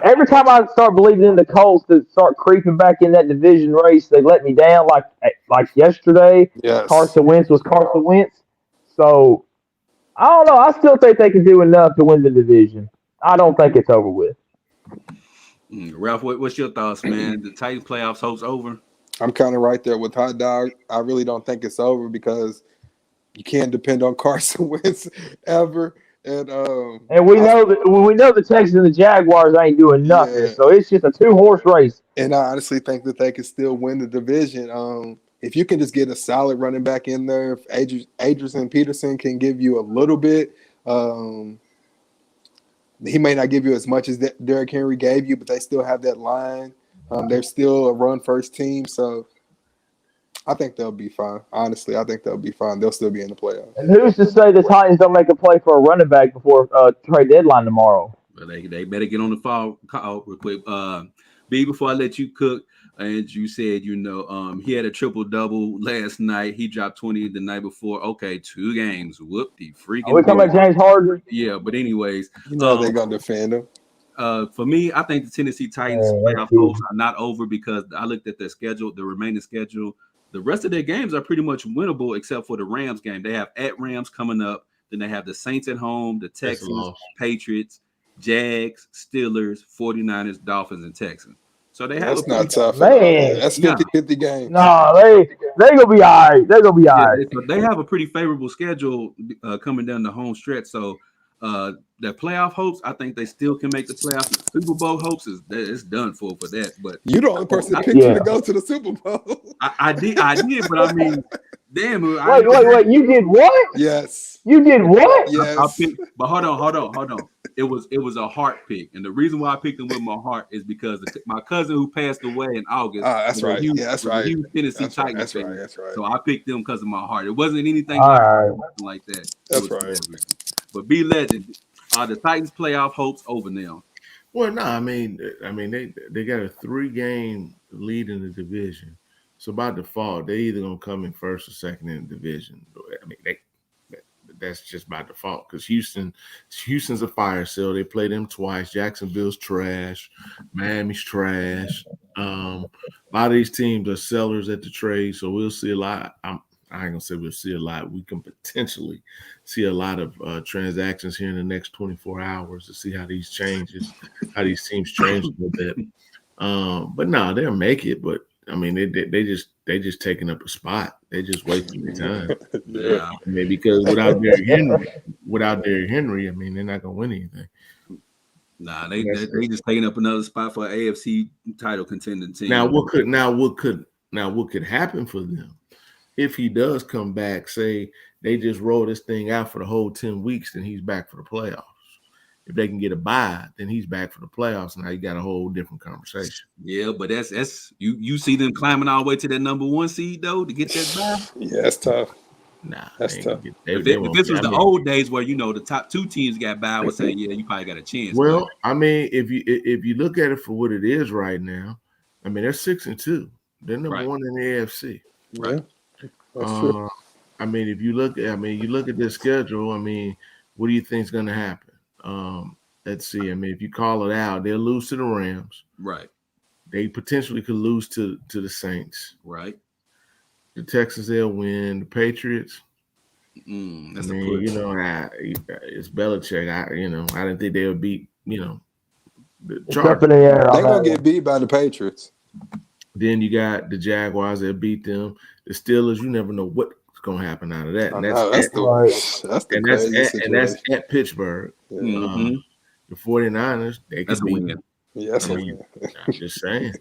[SPEAKER 2] Every time I start believing in the Colts to start creeping back in that division race, they let me down. Like yesterday,
[SPEAKER 3] yes.
[SPEAKER 2] Carson Wentz was Carson Wentz. So I don't know. I still think they can do enough to win the division. I don't think it's over with.
[SPEAKER 1] Ralph, what's your thoughts, man? The Titans playoffs hopes over?
[SPEAKER 3] I'm kind of right there with Hot Dog. I really don't think it's over because you can't depend on Carson Wentz ever. And
[SPEAKER 2] we know the Texans and the Jaguars ain't doing nothing,
[SPEAKER 3] yeah,
[SPEAKER 2] so it's just a 2-horse race.
[SPEAKER 3] and I honestly think that they can still win the division. If you can just get a solid running back in there, if Adrian Peterson can give you a little bit, he may not give you as much as Derrick Henry gave you, but they still have that line. They're still a run first team, so I think they'll be fine. Honestly, I think they'll be fine. They'll still be in the playoffs.
[SPEAKER 2] And who's to say the Titans don't make a play for a running back before trade deadline tomorrow?
[SPEAKER 1] But they better get on the fall call real quick. B, before I let you cook, and you said, he had a triple double last night. He dropped 20 the night before. Okay, 2 games. Whoop the freaking.
[SPEAKER 2] Are we talking about James Harden?
[SPEAKER 1] Yeah, but anyways,
[SPEAKER 3] They're gonna defend him.
[SPEAKER 1] For me, I think the Tennessee Titans playoff hopes are not over because I looked at their schedule, the remaining schedule. The rest of their games are pretty much winnable except for the Rams game. They have at Rams coming up. Then they have the Saints at home, the Texans, Patriots, Jags, Steelers, 49ers, Dolphins, and Texans. So they have
[SPEAKER 3] that's not tough.
[SPEAKER 2] Man,
[SPEAKER 3] that's 50-50 game.
[SPEAKER 2] No, they gonna be all right. They're gonna be all right.
[SPEAKER 1] They have a pretty favorable schedule coming down the home stretch. So their playoff hopes, I think they still can make the playoffs. The Super Bowl hopes it's done for that. But
[SPEAKER 3] you're the only person that picked you to go to the Super Bowl.
[SPEAKER 1] I did, but I mean, damn.
[SPEAKER 2] Wait. You did what?
[SPEAKER 3] Yes.
[SPEAKER 2] You did what?
[SPEAKER 3] Yes.
[SPEAKER 1] I picked, but hold on. It was a heart pick, and the reason why I picked him with my heart is because my cousin who passed away in August.
[SPEAKER 3] That's right. That's right.
[SPEAKER 1] He was Tennessee Titans.
[SPEAKER 3] That's right.
[SPEAKER 1] So I picked them because of my heart. It wasn't anything like that.
[SPEAKER 3] That's right.
[SPEAKER 1] But B Legend, are the Titans playoff hopes over now?
[SPEAKER 4] Well, no, I mean they got a 3-game lead in the division, so by default they either gonna come in first or second in the division. I mean that's just by default because Houston's a fire sale. They play them twice. Jacksonville's trash. Miami's trash. A lot of these teams are sellers at the trade, so we'll see a lot. I ain't gonna say we'll see a lot. We can potentially see a lot of transactions here in the next 24 hours to see how these teams change a little bit. But no, they'll make it. But I mean, they just taking up a spot. They just wasting their time.
[SPEAKER 1] Yeah,
[SPEAKER 4] I mean, because without Derrick Henry, I mean, they're not gonna win anything.
[SPEAKER 1] Nah, they just taking up another spot for an AFC title contending team.
[SPEAKER 4] Now, what could happen for them if he does come back? Say they just roll this thing out for the whole 10 weeks, then he's back for the playoffs. If they can get a bye, then he's back for the playoffs. Now you got a whole different conversation.
[SPEAKER 1] Yeah, but that's you see them climbing all the way to that number 1 seed though to get that bye.
[SPEAKER 3] Yeah, that's tough.
[SPEAKER 4] Nah,
[SPEAKER 3] that's tough.
[SPEAKER 1] If this was the old days where the top 2 teams got by, I would say you probably got a chance.
[SPEAKER 4] Well, I mean, if you look at it for what it is right now, I mean they're 6-2. They're number 1 in the AFC.
[SPEAKER 3] Right. That's true.
[SPEAKER 4] I mean, you look at their schedule. I mean, what do you think is going to happen? Let's see. I mean, if you call it out, they'll lose to the Rams.
[SPEAKER 1] Right.
[SPEAKER 4] They potentially could lose to the Saints.
[SPEAKER 1] Right.
[SPEAKER 4] The Texans, they'll win. The Patriots.
[SPEAKER 1] That's
[SPEAKER 4] it's Belichick. I didn't think they would beat, the
[SPEAKER 2] Chargers.
[SPEAKER 3] They're going to get beat by the Patriots.
[SPEAKER 4] Then you got the Jaguars. They'll beat them. The Steelers, you never know what's going to happen out of that. And that's at Pittsburgh.
[SPEAKER 3] Yeah.
[SPEAKER 4] The 49ers, they could
[SPEAKER 1] win.
[SPEAKER 3] Yes,
[SPEAKER 4] I'm just saying.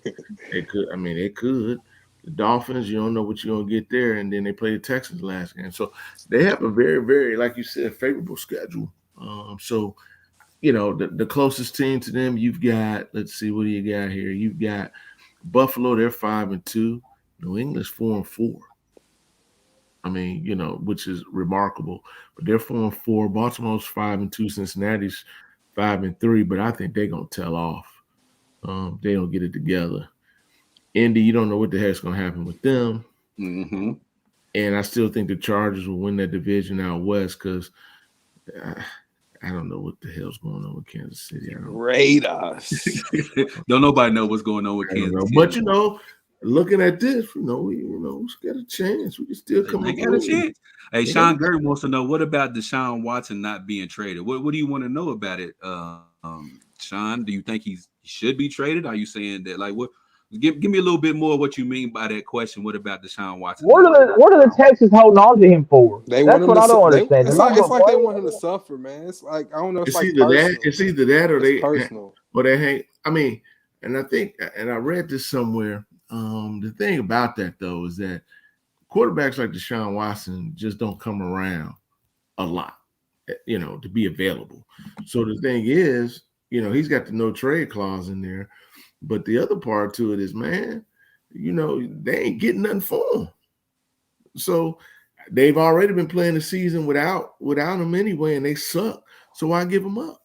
[SPEAKER 4] They could. I mean, they could. The Dolphins, you don't know what you're going to get there. And then they play the Texans last game. So they have a very, very, like you said, favorable schedule. The closest team to them, you've got, let's see, what do you got here? You've got Buffalo, they're 5-2. New England's 4-4. I mean, which is remarkable. But they're 4-4. Baltimore's 5-2. Cincinnati's 5-3. But I think they're gonna tell off. They don't get it together. Indy, you don't know what the heck's gonna happen with them.
[SPEAKER 1] Mm-hmm.
[SPEAKER 4] And I still think the Chargers will win that division out west because I don't know what the hell's going on with Kansas City.
[SPEAKER 3] Raiders.
[SPEAKER 1] Don't nobody know what's going on with Kansas City.
[SPEAKER 4] But looking at this, we got a chance. We can still come up.
[SPEAKER 1] Got a chance. Hey, Sean Gurley wants to know, what about Deshaun Watson not being traded? What do you want to know about it, Sean? Do you think he should be traded? Are you saying that Give me a little bit more of what you mean by that question. What about Deshaun Watson?
[SPEAKER 2] What are the Texans holding on to him for?
[SPEAKER 3] They want
[SPEAKER 2] That's
[SPEAKER 3] him
[SPEAKER 2] what
[SPEAKER 3] to.
[SPEAKER 2] I don't understand. They're not
[SPEAKER 3] It's
[SPEAKER 2] going to
[SPEAKER 3] like they
[SPEAKER 2] play
[SPEAKER 3] want him to
[SPEAKER 2] him.
[SPEAKER 3] suffer, man. It's like I don't know. It's
[SPEAKER 4] It's
[SPEAKER 3] like
[SPEAKER 4] either that.
[SPEAKER 3] personal.
[SPEAKER 4] It's either that or
[SPEAKER 3] It's personal.
[SPEAKER 4] or they hang. I mean, and I think, and I read this somewhere. The thing about that though is that quarterbacks like Deshaun Watson just don't come around a lot, to be available. So the thing is, he's got the no trade clause in there. But the other part to it is, man, they ain't getting nothing for him. So they've already been playing the season without him anyway, and they suck. So why give him up?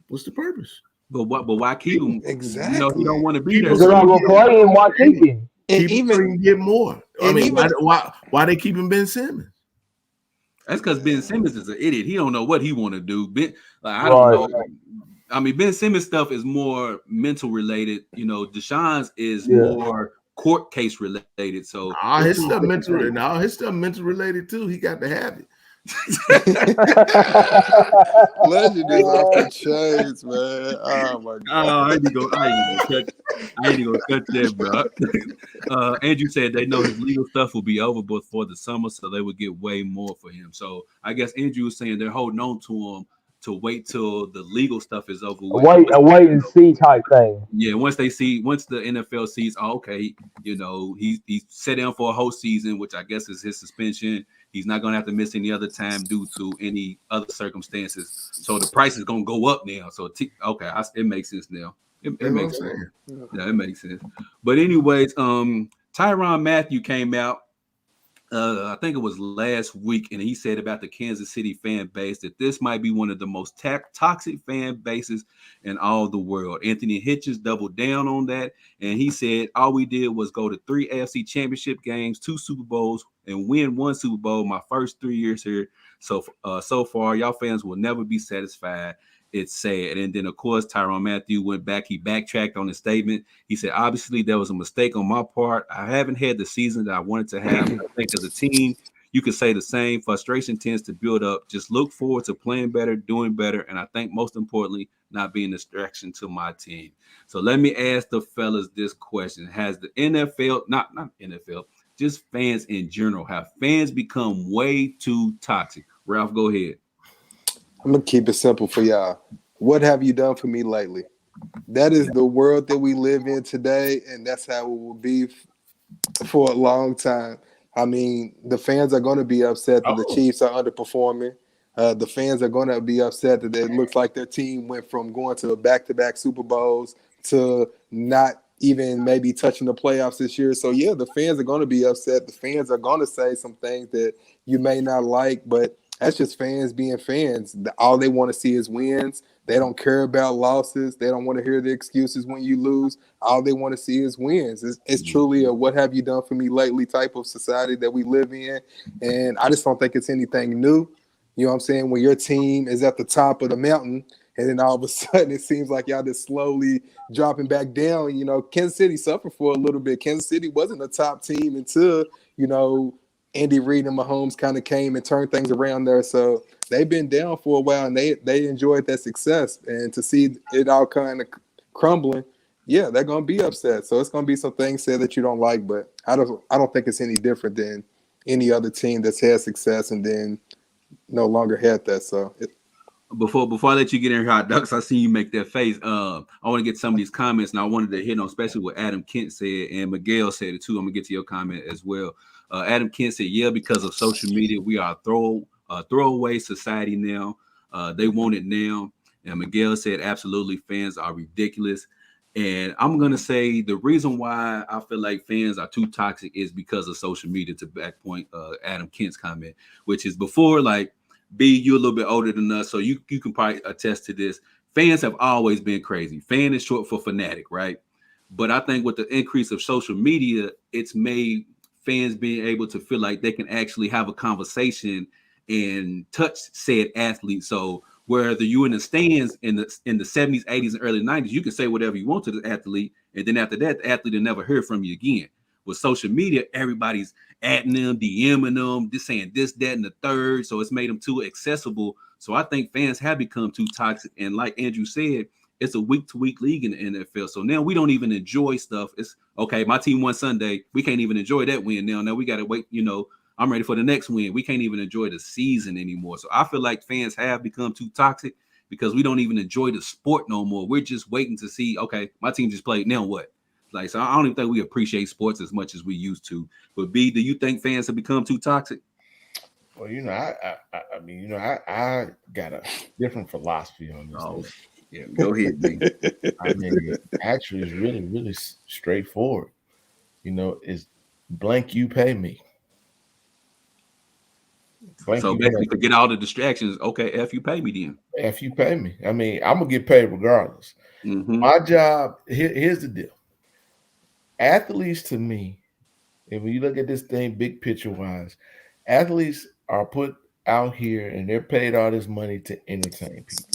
[SPEAKER 4] What's the purpose?
[SPEAKER 1] But why keep him?
[SPEAKER 3] Exactly.
[SPEAKER 1] He don't want to be
[SPEAKER 4] Keep
[SPEAKER 1] there.
[SPEAKER 4] him
[SPEAKER 2] They're
[SPEAKER 1] So
[SPEAKER 2] not going to play him. Why keep him?
[SPEAKER 3] And
[SPEAKER 4] keep him so you can get more. I mean,
[SPEAKER 3] even
[SPEAKER 4] why they keeping Ben Simmons?
[SPEAKER 1] that's because Ben Simmons is an idiot. He don't know what he want to do. I don't
[SPEAKER 2] Right.
[SPEAKER 1] know. I mean, Ben Simmons stuff is more mental related. Deshaun's is
[SPEAKER 2] Yeah.
[SPEAKER 1] more court case related. So
[SPEAKER 4] His stuff mental related too. He got to have it.
[SPEAKER 3] legend is off the chains, man. Oh my god.
[SPEAKER 1] I ain't gonna cut that, bro. Andrew said they know his legal stuff will be over before the summer, so they would get way more for him. So I guess Andrew was saying they're holding on to him to wait till the legal stuff is over with.
[SPEAKER 2] A wait and see type thing.
[SPEAKER 1] Yeah, once the NFL sees, okay, he's set down for a whole season, which I guess is his suspension. He's not going to have to miss any other time due to any other circumstances. So the price is going to go up now. So it makes sense now. It makes sense. Yeah, it makes sense. But anyways, Tyrann Mathieu came out. I think it was last week, and he said about the Kansas City fan base that this might be one of the most toxic fan bases in all the world. Anthony Hitchens doubled down on that, and he said all we did was go to 3 AFC championship games, 2 Super Bowls, and win 1 Super Bowl my first 3 years here. So far, y'all fans will never be satisfied. It's sad. And then, of course, Tyrann Mathieu went back. He backtracked on his statement. He said, obviously, there was a mistake on my part. I haven't had the season that I wanted to have. I think as a team, you could say the same. Frustration tends to build up. Just look forward to playing better, doing better, and I think most importantly, not being a distraction to my team. So let me ask the fellas this question. Has the NFL, not NFL, just fans in general, have fans become way too toxic? Ralph, go ahead.
[SPEAKER 3] I'm gonna keep it simple for y'all. What have you done for me lately? That is the world that we live in today, and that's how it will be for a long time. I mean, the fans are going to be upset that the Chiefs are underperforming. The fans are going to be upset that it looks like their team went from going to back-to-back Super Bowls to not even maybe touching the playoffs this year. So, yeah, the fans are going to be upset. The fans are going to say some things that you may not like, but that's just fans being fans. All they want to see is wins. They don't care about losses. They don't want to hear the excuses when you lose. All they want to see is wins. It's truly a what have you done for me lately type of society that we live in. And I just don't think it's anything new. You know what I'm saying? When your team is at the top of the mountain and then all of a sudden it seems like y'all just slowly dropping back down. Kansas City suffered for a little bit. Kansas City wasn't a top team until, Andy Reid and Mahomes kind of came and turned things around there. So they've been down for a while, and they enjoyed that success. And to see it all kind of crumbling, yeah, they're going to be upset. So it's going to be some things said that you don't like, but I don't think it's any different than any other team that's had success and then no longer had that. So
[SPEAKER 1] Before I let you get in here, Hot Ducks, I see you make that face. I want to get some of these comments, and I wanted to hit on especially what Adam Kent said, and Miguel said it too. I'm gonna get to your comment as well. Adam Kent said, "Yeah, because of social media, we are a throwaway society now. They want it now." And Miguel said, "Absolutely, fans are ridiculous." And I'm gonna say the reason why I feel like fans are too toxic is because of social media. To backpoint Adam Kent's comment, which is before like. B, you're a little bit older than us, so you can probably attest to this. Fans have always been crazy. Fan is short for fanatic, right? But I think with the increase of social media, it's made fans being able to feel like they can actually have a conversation and touch said athlete. So whether you in the stands in the 70s, 80s, and early 90s, you can say whatever you want to the athlete, and then after that, the athlete will never hear from you again. With social media, everybody's adding them, DMing them, just saying this, that, and the third. So it's made them too accessible. So I think fans have become too toxic. And like Andrew said, it's a week to week league in the NFL. So now we don't even enjoy stuff. It's okay. My team won Sunday. We can't even enjoy that win now. Now we got to wait. I'm ready for the next win. We can't even enjoy the season anymore. So I feel like fans have become too toxic because we don't even enjoy the sport no more. We're just waiting to see, okay, my team just played. Now what? Like, so I don't even think we appreciate sports as much as we used to. But B, do you think fans have become too toxic?
[SPEAKER 4] Well, I mean, I got a different philosophy on this.
[SPEAKER 1] Oh, yeah, go ahead, B.
[SPEAKER 4] I mean, actually, it's really, really straightforward. Is blank you pay me.
[SPEAKER 1] So basically, forget all the distractions. Okay, F you pay me then.
[SPEAKER 4] F you pay me. I mean, I'm gonna get paid regardless.
[SPEAKER 1] Mm-hmm.
[SPEAKER 4] My job here's the deal. Athletes, to me, and when you look at this thing big picture wise, athletes are put out here and they're paid all this money to entertain people,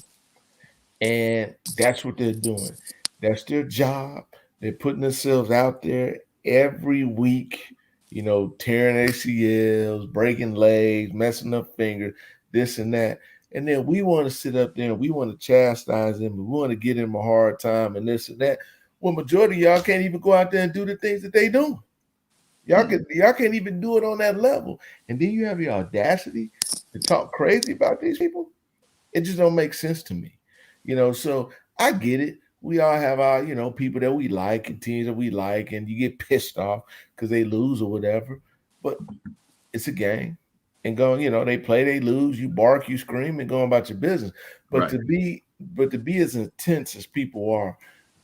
[SPEAKER 4] and that's what they're doing. That's their job. They're putting themselves out there every week. Tearing ACLs, breaking legs, messing up fingers, this and that. And then we want to sit up there and we want to chastise them. We want to give them a hard time and this and that. Well, majority of y'all can't even go out there and do the things that they do. Y'all can't even do it on that level. And then you have the audacity to talk crazy about these people. It just don't make sense to me. So I get it. We all have our, people that we like and teams that we like, and you get pissed off because they lose or whatever. But it's a game. And they play, they lose, you bark, you scream, and go about your business. But to be as intense as people are,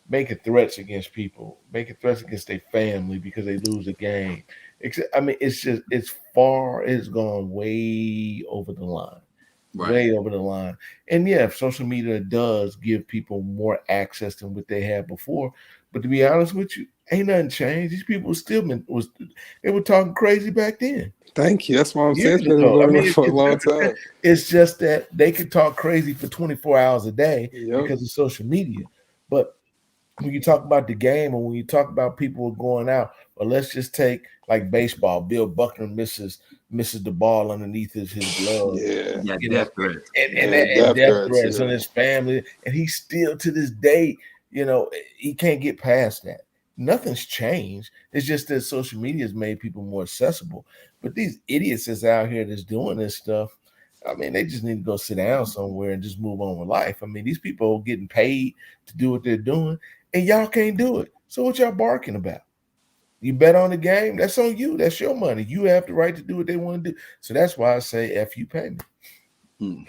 [SPEAKER 4] making threats against people, making threats against their family because they lose a game. It's gone way over the line. Right. Way over the line. And yeah, social media does give people more access than what they had before. But to be honest with you, ain't nothing changed. These people they were talking crazy back then.
[SPEAKER 3] Thank you. That's what I'm saying. It's been going on for a long time.
[SPEAKER 4] It's just that they could talk crazy for 24 hours a day because of social media. But when you talk about the game and when you talk about people going out, or let's just take like baseball, Bill Buckner misses the ball underneath his glove.
[SPEAKER 1] Death threats.
[SPEAKER 4] And death threats on his family. And he still to this day, he can't get past that. Nothing's changed. It's just that social media has made people more accessible. But these idiots that's out here that's doing this stuff, I mean, they just need to go sit down somewhere and just move on with life. I mean, these people are getting paid to do what they're doing, and y'all can't do it. So what y'all barking about? You bet on the game, that's on you. That's your money. You have the right to do what they want to do. So that's why I say F you pay me.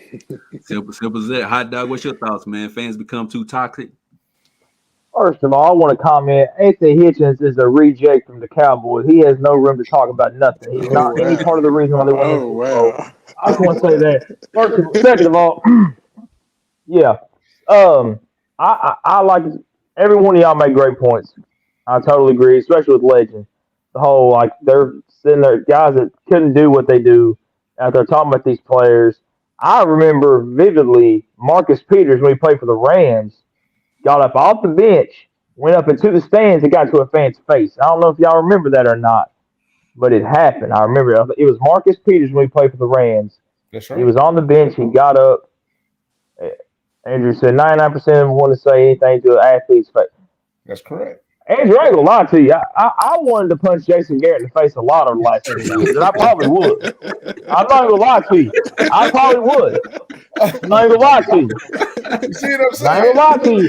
[SPEAKER 1] Simple as that. Hot Dog, what's your thoughts, man? Fans become too toxic?
[SPEAKER 2] First of all, I want to comment. Anthony Hitchens is a reject from the Cowboys. He has no room to talk about nothing. He's not any part of the reason why they won the Super Bowl. I just want to say that. Second of all, yeah. I like every one of y'all make great points. I totally agree, especially with Legend. The whole they're sitting there, guys that couldn't do what they do out there talking about these players. I remember vividly Marcus Peters when he played for the Rams. Got up off the bench, went up into the stands, and got to a fan's face. I don't know if y'all remember that or not, but it happened. I remember it was Marcus Peters when he played for the Rams.
[SPEAKER 4] That's right.
[SPEAKER 2] He was on the bench. He got up. Andrew said 99% of them want to say anything to an athlete's face.
[SPEAKER 4] That's correct.
[SPEAKER 2] Andrew, I ain't gonna lie to you. I wanted to punch Jason Garrett in the face a lot over the last 2 years, and I probably would. I'm not gonna lie to you. I probably would. I'm not gonna lie to you.
[SPEAKER 4] You see what I'm saying?
[SPEAKER 2] I'm not gonna lie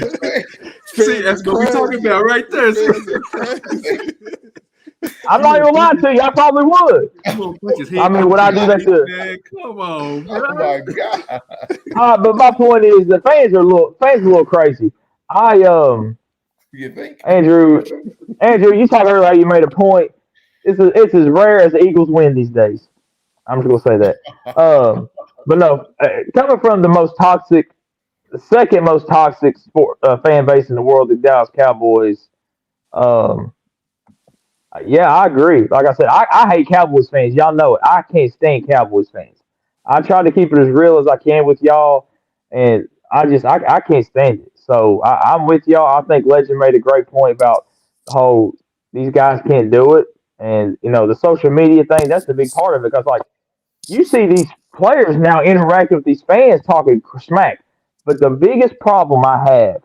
[SPEAKER 2] to you.
[SPEAKER 1] See, that's what we're talking about right there.
[SPEAKER 2] I'm not gonna lie to you. I probably would. I mean, would I do that to?
[SPEAKER 1] Come on, bro.
[SPEAKER 4] Oh my God.
[SPEAKER 2] But my point is, the fans are a little crazy.
[SPEAKER 4] You think?
[SPEAKER 2] Andrew, you talked earlier. You made a point. It's as rare as the Eagles win these days. I'm just gonna say that. But no, coming from the second most toxic sport fan base in the world, the Dallas Cowboys. Yeah, I agree. Like I said, I hate Cowboys fans. Y'all know it. I can't stand Cowboys fans. I try to keep it as real as I can with y'all, and I can't stand it. So I'm with y'all. I think Legend made a great point about the whole these guys can't do it, and the social media thing. That's the big part of it because you see these players now interacting with these fans talking smack. But the biggest problem I have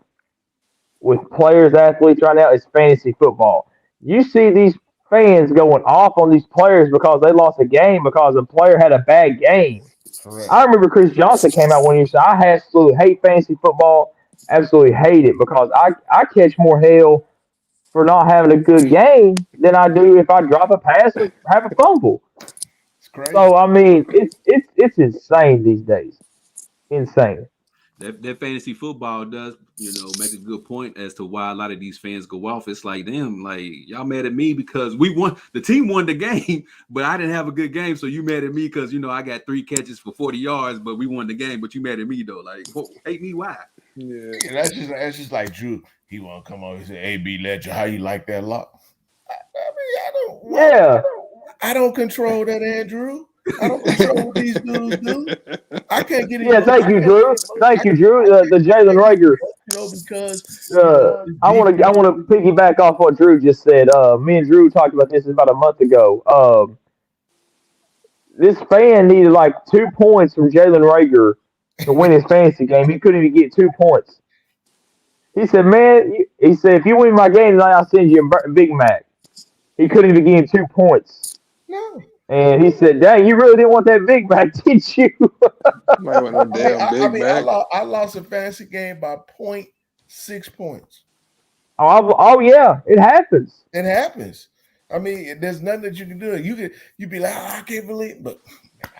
[SPEAKER 2] with players, athletes right now is fantasy football. You see these fans going off on these players because they lost a game because a player had a bad game.
[SPEAKER 4] Correct.
[SPEAKER 2] I remember Chris Johnson came out one year and said, I absolutely hate fantasy football, absolutely hate it because I catch more hell for not having a good game than I do if I drop a pass or have a fumble.
[SPEAKER 4] It's crazy.
[SPEAKER 2] So I mean, it's insane these days. Insane.
[SPEAKER 1] That fantasy football does, make a good point as to why a lot of these fans go off. It's like them, like y'all mad at me because we won, the team won the game, but I didn't have a good game. So you mad at me because I got 3 catches for 40 yards, but we won the game. But you mad at me though, like hate me why?
[SPEAKER 3] Yeah.
[SPEAKER 4] That's just like Drew. He want to come over and say, "AB Ledger, how you like that lock?" I don't control that, Andrew. I don't control what these dudes do. I can't get
[SPEAKER 2] Yeah, thank you, Drew. Thank you, Drew. The Jalen Rager.
[SPEAKER 4] Because
[SPEAKER 2] I want to piggyback off what Drew just said. Me and Drew talked about this about a month ago. This fan needed like 2 points from Jalen Rager to win his fantasy game. He couldn't even get 2 points. He said, "Man," he said, "if you win my game tonight, I'll send you a Big Mac." He couldn't even get him 2 points.
[SPEAKER 4] No.
[SPEAKER 2] And he said, "Dang, you really didn't want that Big Mac, did you?"
[SPEAKER 3] Might want no damn Big Mac.
[SPEAKER 4] I lost a fantasy game by 0.6 points.
[SPEAKER 2] Oh yeah, it happens.
[SPEAKER 4] It happens. I mean, there's nothing that you can do. You'd be like, I can't believe it, but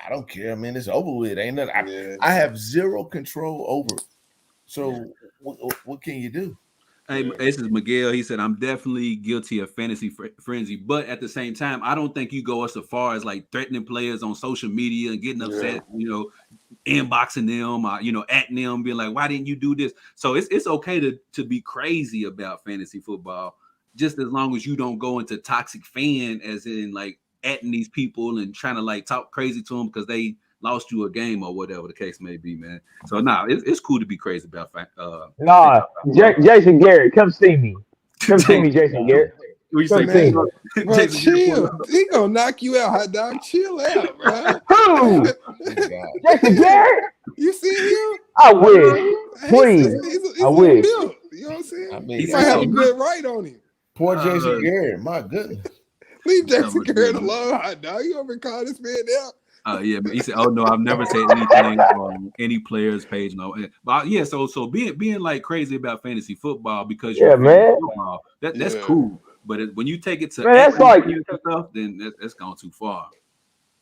[SPEAKER 4] I don't care. I mean, it's over with. Ain't nothing. I have zero control over it. So what can you do?
[SPEAKER 1] Hey, this is Miguel. He said, I'm definitely guilty of fantasy frenzy, but at the same time, I don't think you go as far as like threatening players on social media and getting upset, inboxing them, at them, being like, why didn't you do this? So it's okay to be crazy about fantasy football, just as long as you don't go into toxic fan, as in like atting these people and trying to like talk crazy to them because they lost you a game or whatever the case may be, man. So it's cool to be crazy about.
[SPEAKER 2] Jason Garrett, come see me. Come see me, Jason Garrett.
[SPEAKER 1] What you say, man?
[SPEAKER 3] Bro, chill. He gonna knock you out, hot dog. Chill out, bro.
[SPEAKER 2] Who? Jason Garrett?
[SPEAKER 3] You see him?
[SPEAKER 2] I wish. Please.
[SPEAKER 3] He's
[SPEAKER 2] I wish.
[SPEAKER 3] built. You know what I'm saying?
[SPEAKER 4] I mean,
[SPEAKER 3] He might have a good right on him.
[SPEAKER 4] Poor Jason Garrett. My goodness.
[SPEAKER 3] Leave Jason Garrett alone, hot dog. You ever call this man out?
[SPEAKER 1] Yeah, but he said, "Oh no, I've never said anything on any player's page." No, but yeah, so being like crazy about fantasy football because you're football, that's cool. But when you take it to
[SPEAKER 2] that's like
[SPEAKER 1] stuff, then that's gone too far.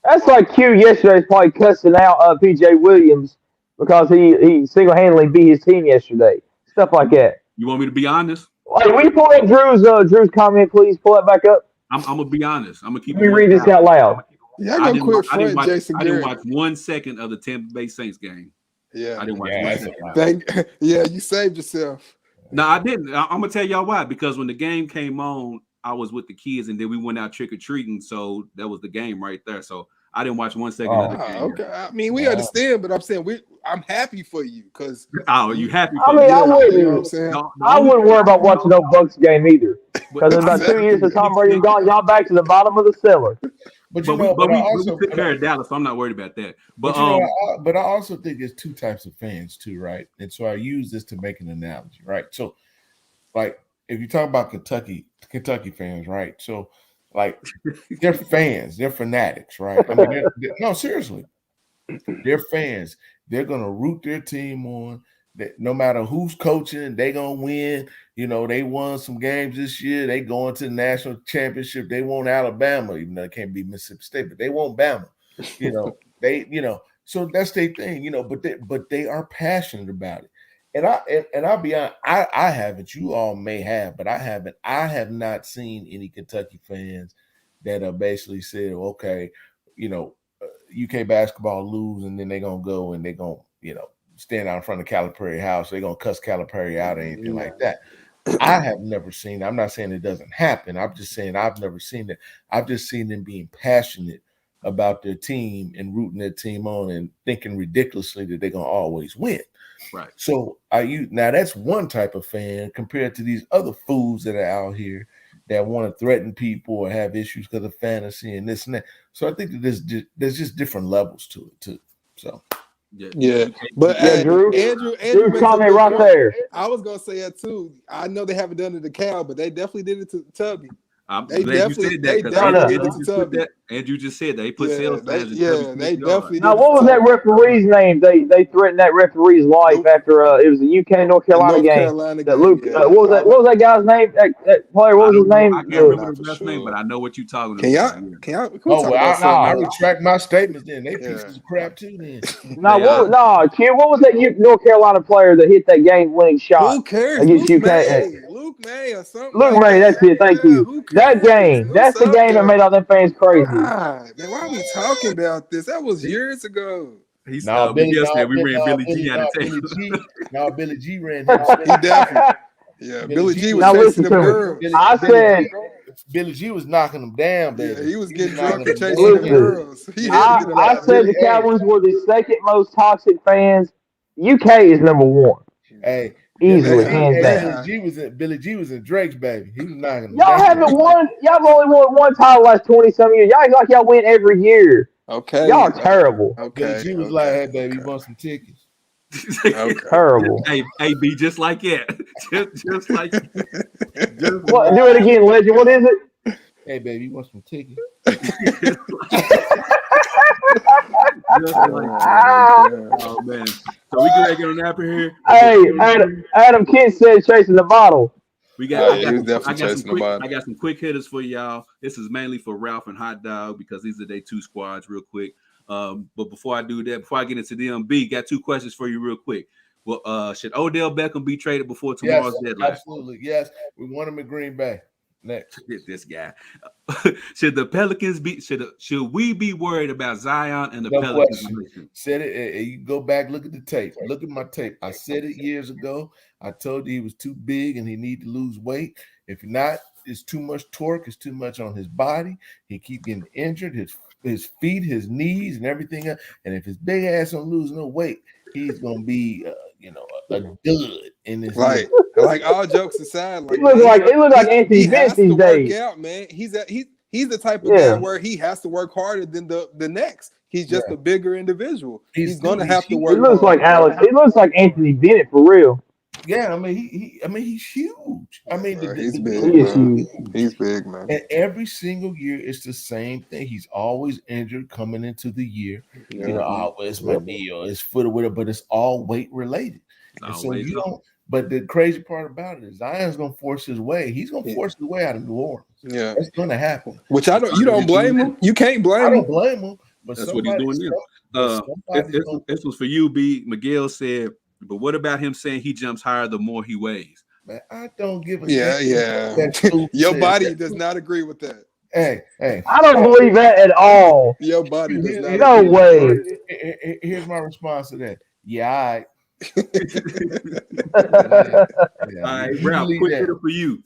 [SPEAKER 2] That's like Q yesterday's probably cussing out PJ Williams because he single handedly beat his team yesterday. Stuff like that.
[SPEAKER 1] You want me to be honest?
[SPEAKER 2] Like, will you pull up Drew's comment, please? Pull that back up.
[SPEAKER 1] I'm gonna be honest. I'm gonna keep.
[SPEAKER 2] Let me read this out loud.
[SPEAKER 3] Yeah, I quit front Jason Garrett.
[SPEAKER 1] I didn't watch 1 second of the Tampa Bay Saints game.
[SPEAKER 3] Yeah,
[SPEAKER 1] I didn't watch 1 second.
[SPEAKER 3] You saved yourself.
[SPEAKER 1] No, I didn't. I'm gonna tell y'all why. Because when the game came on, I was with the kids, and then we went out trick or treating. So that was the game right there. So I didn't watch 1 second of the game.
[SPEAKER 3] Okay, I mean we understand, but I'm saying I'm happy for you because.
[SPEAKER 1] Oh, you happy?
[SPEAKER 2] I mean, I wouldn't.
[SPEAKER 3] You know what I'm saying?
[SPEAKER 2] I wouldn't worry about watching no Bucks game either. Because in about 2 years, since Tom Brady's gone, y'all back to the bottom of the cellar.
[SPEAKER 1] But we took care of Dallas, so I'm not worried about that. But
[SPEAKER 4] I also think there's 2 types of fans too, right? And so I use this to make an analogy, right? So, like, if you talk about Kentucky fans, right? So, like, they're fans, they're fanatics, right? I mean, no, seriously, they're fans. They're gonna root their team on. That no matter who's coaching, they gonna win. They won some games this year. They going to the national championship. They want Alabama, even though it can't be Mississippi State, but they want Bama. So that's their thing. But they are passionate about it. And I'll be honest, I haven't. You all may have, but I haven't. I have not seen any Kentucky fans that are basically said, okay, UK basketball lose, and then they're gonna go and they're gonna, stand out in front of Calipari house. They're gonna cuss Calipari out or anything like that. I have never seen. I'm not saying it doesn't happen. I'm just saying I've never seen it. I've just seen them being passionate about their team and rooting their team on and thinking ridiculously that they're gonna always win.
[SPEAKER 1] Right.
[SPEAKER 4] So now that's one type of fan compared to these other fools that are out here that want to threaten people or have issues because of fantasy and this and that. So I think that there's just different levels to it too. So
[SPEAKER 3] Yeah, but
[SPEAKER 2] Drew.
[SPEAKER 3] Andrew
[SPEAKER 2] Drew's
[SPEAKER 3] makes a
[SPEAKER 2] comment
[SPEAKER 3] good
[SPEAKER 2] right
[SPEAKER 3] point.
[SPEAKER 2] there.
[SPEAKER 3] I was gonna say that too. I know they haven't done it to Cal, but they definitely did it to Tubby.
[SPEAKER 1] I'm
[SPEAKER 3] They
[SPEAKER 1] glad you
[SPEAKER 3] definitely
[SPEAKER 1] said that because Andrew just said that. He put sales signs in Tubby's
[SPEAKER 3] they
[SPEAKER 1] yard.
[SPEAKER 3] definitely
[SPEAKER 2] Now,
[SPEAKER 3] did.
[SPEAKER 2] what was that referee's name? They threatened that referee's life
[SPEAKER 3] Luke,
[SPEAKER 2] after it was a UK North Carolina game.
[SPEAKER 3] Carolina
[SPEAKER 2] That
[SPEAKER 3] game.
[SPEAKER 2] Luke, what was that guy's name? That player, what was his name?
[SPEAKER 1] I can't remember his last name, but I know what you're talking about.
[SPEAKER 3] Can y'all?
[SPEAKER 4] I retract my statements. Then they pieces of crap too. Then
[SPEAKER 2] Ken, what was that North Carolina player that hit that game-winning shot?
[SPEAKER 3] Who cares?
[SPEAKER 2] Against
[SPEAKER 3] Luke
[SPEAKER 2] UK?
[SPEAKER 3] May or something.
[SPEAKER 2] Luke May, that's it. Thank you. That game, that's the game that made all them fans crazy.
[SPEAKER 3] God, man, why are we talking about this? That was years ago.
[SPEAKER 1] We ran Billy G out of town.
[SPEAKER 4] Billy G ran him.
[SPEAKER 3] He definitely. Yeah, Billy G was chasing them girls.
[SPEAKER 2] I said
[SPEAKER 4] Billy G was knocking them down, baby.
[SPEAKER 3] Yeah, he was getting drunk and chasing them girls.
[SPEAKER 2] I said the Cowboys were the second most toxic fans. UK is number one.
[SPEAKER 4] Hey,
[SPEAKER 2] easily, hands down.
[SPEAKER 4] Billy G was in Drake's baby. He was knocking them
[SPEAKER 2] Y'all
[SPEAKER 4] down.
[SPEAKER 2] haven't won. Y'all have only won one title last 20-some years. Y'all act like y'all win every year.
[SPEAKER 3] Okay.
[SPEAKER 2] Y'all are terrible.
[SPEAKER 3] Okay.
[SPEAKER 4] Billy G was like, hey, baby, you want some tickets?
[SPEAKER 2] Terrible.
[SPEAKER 1] Hey, B, just like that. just like
[SPEAKER 2] what? Do it again, Legend. What is it?
[SPEAKER 4] Hey, baby, you want some tickets?
[SPEAKER 1] Oh man! So we can get on up here.
[SPEAKER 2] Hey, Adam Kent said chasing the bottle.
[SPEAKER 1] I got some quick hitters for y'all. This is mainly for Ralph and Hot Dog because these are their two squads, real quick. But before I do that, before I get into them, B, got two questions for you, real quick. Well, should Odell Beckham be traded before tomorrow's deadline?
[SPEAKER 4] Absolutely, yes. We want him in Green Bay. Next,
[SPEAKER 1] this guy. Should the Pelicans be? Should we be worried about Zion and the Pelicans?
[SPEAKER 4] Said it. You go back, look at the tape. Look at my tape. I said it years ago. I told you he was too big and he need to lose weight. If not, it's too much torque. It's too much on his body. He keep getting injured. His feet, his knees, and everything else. And if his big ass don't lose no weight, he's gonna be, a dud in this.
[SPEAKER 3] Like all jokes aside,
[SPEAKER 2] it looks like Anthony Vince these days.
[SPEAKER 3] Work out, man. He's the type of guy where he has to work harder than the next. He's just a bigger individual. He's gonna have to work.
[SPEAKER 2] It looks like Alex. It looks like Anthony Bennett for real.
[SPEAKER 4] Yeah, he's huge.
[SPEAKER 3] He's big. He's big, man.
[SPEAKER 4] And every single year, it's the same thing. He's always injured coming into the year.
[SPEAKER 3] Yeah.
[SPEAKER 4] It's my knee or his foot or whatever, but it's all weight related. And so you don't. But the crazy part about it is Zion's gonna force his way. He's gonna force his way out of New Orleans.
[SPEAKER 3] Yeah,
[SPEAKER 4] it's gonna happen.
[SPEAKER 3] Which you don't blame him. You can't blame him.
[SPEAKER 4] I don't blame him. But
[SPEAKER 1] that's what he's doing now. This was for you, B. Miguel said, but what about him saying he jumps higher the more he weighs?
[SPEAKER 4] Man, I don't give a
[SPEAKER 3] Yeah. Your body does not agree with that.
[SPEAKER 4] Hey.
[SPEAKER 2] I don't believe that at all.
[SPEAKER 3] Your body does not.
[SPEAKER 2] No way.
[SPEAKER 4] Here's my response to that. Yeah,
[SPEAKER 1] all right, Ralph, quick hitter for you.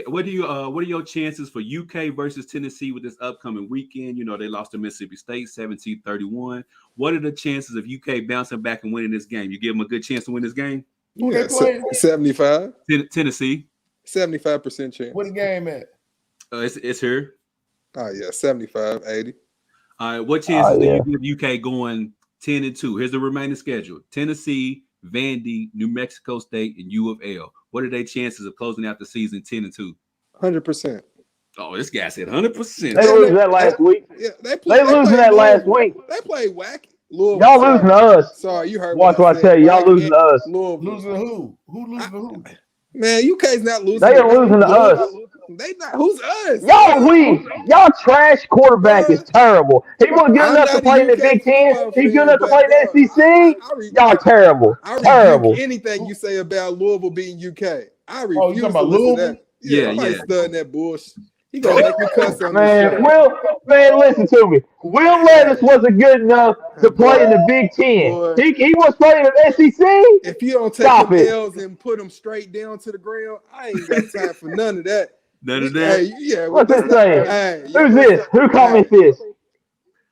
[SPEAKER 1] What are your chances for UK versus Tennessee with this upcoming weekend? They lost to Mississippi State 17-31. What are the chances of UK bouncing back and winning this game? You give them a good chance to win this game?
[SPEAKER 3] Yeah, 75.
[SPEAKER 1] Tennessee.
[SPEAKER 3] 75% chance.
[SPEAKER 4] What the game at?
[SPEAKER 1] It's here.
[SPEAKER 3] Oh yeah, 75, 80.
[SPEAKER 1] All right, what chances do you give UK going 10-2? Here's the remaining schedule: Tennessee, Vandy, New Mexico State, and U of L. What are their chances of closing out the season 10-2?
[SPEAKER 3] 100%.
[SPEAKER 1] Oh, this guy said 100%.
[SPEAKER 2] They losing that last week.
[SPEAKER 3] Yeah,
[SPEAKER 2] they losing that last week.
[SPEAKER 3] They played wacky. Louisville,
[SPEAKER 2] y'all losing to us.
[SPEAKER 3] Sorry, you heard.
[SPEAKER 2] Watch what I tell you. Y'all losing to us.
[SPEAKER 4] Losing to who? Who losing to who?
[SPEAKER 3] Man, UK's not losing.
[SPEAKER 2] They are losing to us.
[SPEAKER 3] They not. Who's us?
[SPEAKER 2] Y'all weak. Y'all trash quarterback is terrible. He wasn't good enough to play in the Big Ten. He's good enough to play in the SEC. Y'all terrible. Terrible.
[SPEAKER 3] Anything you say about Louisville beating UK, I refuse to listen to that.
[SPEAKER 1] Yeah.
[SPEAKER 3] Studying that bullshit. He gonna make me cuss on
[SPEAKER 2] man, listen to me. Will Levis wasn't good enough to play in the Big Ten. Boy, he was playing in the SEC.
[SPEAKER 3] If you don't take the L's and put them straight down to the ground, I ain't got time for none of that.
[SPEAKER 1] None of that.
[SPEAKER 3] Hey,
[SPEAKER 2] what's this saying?
[SPEAKER 3] Hey,
[SPEAKER 2] who's this? Who comments this?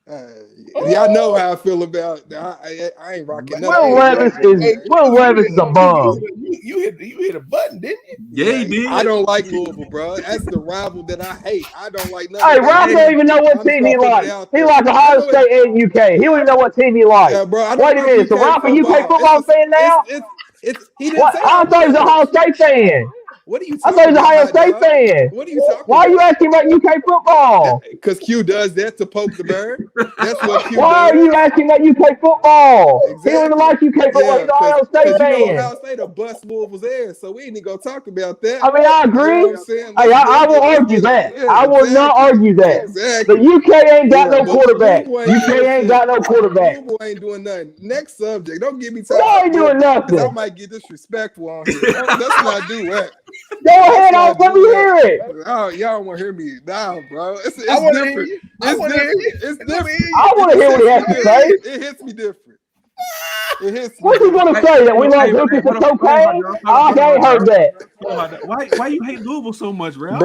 [SPEAKER 3] Y'all know how I feel about. I ain't rocking
[SPEAKER 2] Will
[SPEAKER 3] nothing.
[SPEAKER 2] Levis is a bum.
[SPEAKER 4] You hit a button, didn't you?
[SPEAKER 1] Yeah, he did.
[SPEAKER 3] I don't like Louisville, bro. That's the rival that I hate. I don't like nothing.
[SPEAKER 2] Hey, Ralph don't even know what team he likes. He likes Ohio State and UK. He don't even know what team he likes.
[SPEAKER 3] Yeah, bro.
[SPEAKER 2] Wait a minute. So Ralph a UK football fan now?
[SPEAKER 3] He didn't
[SPEAKER 2] What?
[SPEAKER 3] say
[SPEAKER 2] I thought he was an Ohio State fan.
[SPEAKER 3] What are you
[SPEAKER 2] I
[SPEAKER 3] talking
[SPEAKER 2] thought he was an
[SPEAKER 3] about?
[SPEAKER 2] Ohio State fan.
[SPEAKER 3] What are you talking
[SPEAKER 2] Why are you asking about UK football?
[SPEAKER 3] Because Q does that to poke the bird. That's what Q
[SPEAKER 2] Why
[SPEAKER 3] does.
[SPEAKER 2] are you asking about UK football?
[SPEAKER 3] Exactly.
[SPEAKER 2] He don't even like UK football. He's an Ohio State fan.
[SPEAKER 3] Ohio State will bust Louisville's ass, so we ain't even gonna talk about that.
[SPEAKER 2] I mean, I agree.
[SPEAKER 3] You know what I'm saying?
[SPEAKER 2] I will argue that. I will not argue that.
[SPEAKER 3] Exactly.
[SPEAKER 2] The UK ain't got no quarterback.
[SPEAKER 3] Louisville
[SPEAKER 2] UK ain't got no quarterback.
[SPEAKER 3] Louisville ain't doing nothing. Next subject. Don't get me talking.
[SPEAKER 2] Why ain't doing nothing?
[SPEAKER 3] I might get disrespectful on here. Let's not do that.
[SPEAKER 2] Go ahead, let me hear it.
[SPEAKER 3] Oh, y'all want to hear me now, bro? It's
[SPEAKER 4] I want to
[SPEAKER 3] different.
[SPEAKER 4] hear you.
[SPEAKER 3] It's different.
[SPEAKER 2] I want to hear what he has to say.
[SPEAKER 3] It hits me different. It hits me.
[SPEAKER 2] What's he gonna say? That we like hookers and cocaine? I ain't heard that.
[SPEAKER 1] Why you hate Louisville so much, Ralph?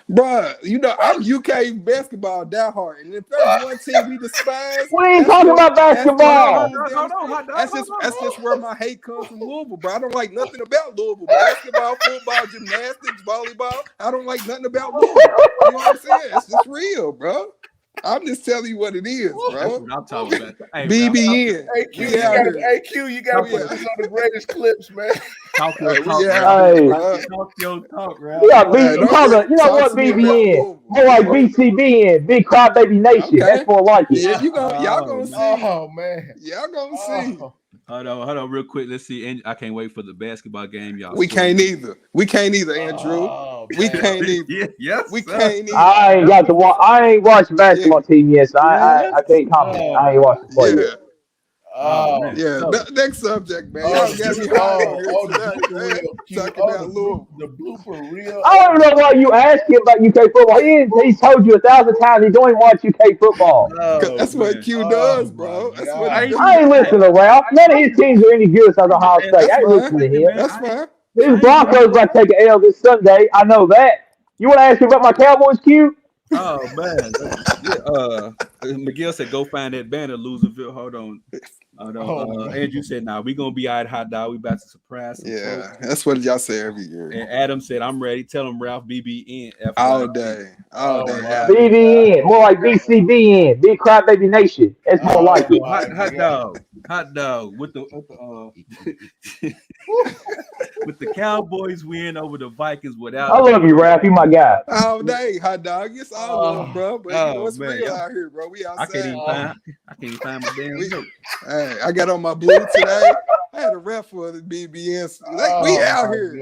[SPEAKER 3] Bro, you know I'm UK basketball diehard, and if there's one team we despise,
[SPEAKER 2] We ain't talking about basketball.
[SPEAKER 3] That's just where my hate comes from Louisville, bro. I don't like nothing about Louisville. Basketball, football, gymnastics, volleyball. I don't like nothing about Louisville. You know what I'm saying? It's just real, bro. I'm just telling you what it is, bro.
[SPEAKER 1] That's what I'm talking about. Hey,
[SPEAKER 3] BBN.
[SPEAKER 4] AQ, you gotta put this on the greatest clips, man.
[SPEAKER 1] Talk your talk, Ralph.
[SPEAKER 2] Yeah, you know what, BBN? More like BCBN, Big Crybaby Nation.
[SPEAKER 3] Okay.
[SPEAKER 2] That's more like it.
[SPEAKER 3] Yeah, y'all gonna see.
[SPEAKER 4] Oh man,
[SPEAKER 3] Y'all gonna see.
[SPEAKER 1] Hold on, real quick. Let's see. And I can't wait for the basketball game, y'all.
[SPEAKER 3] We can't either, Andrew. We can't either.
[SPEAKER 1] Yes,
[SPEAKER 3] we can't either.
[SPEAKER 2] I ain't got to watch. I ain't watched basketball team yet, so I can't comment. I ain't watched the play yet.
[SPEAKER 3] Next subject, man. Y'all got me talking about Louisville.
[SPEAKER 4] The blooper reel.
[SPEAKER 2] I don't even know why you asked him about UK football. He's told you 1,000 times he don't even watch UK football.
[SPEAKER 3] That's what Q does, bro. That's what
[SPEAKER 2] I ain't listening to Ralph. None of his teams are any good as Ohio State. I ain't listening to him.
[SPEAKER 3] That's fine.
[SPEAKER 2] These Broncos about to take an L this Sunday. I know that. You want to ask me about my Cowboys, Q?
[SPEAKER 1] Oh man, McGill said, "Go find that banner, Loserville." Hold on. Andrew said, "Nah, we gonna be all right, hot dog. We about to surprise some folks."
[SPEAKER 3] That's what y'all say every year.
[SPEAKER 1] And Adam said, "I'm ready." Tell him Ralph BBN
[SPEAKER 3] all day.
[SPEAKER 2] BBN, more like BCBN, Big Crybaby Nation. That's more like it.
[SPEAKER 1] Hot dog with the with the Cowboys win over the Vikings without.
[SPEAKER 2] I love you, Ralph. You my guy.
[SPEAKER 3] All day, hot dog. It's all love, bro. But you know it's real out here, bro. We outside.
[SPEAKER 1] I can't even find my damn note.
[SPEAKER 3] Hey, I got on my blue today. I had a ref for the BBNs. We out here.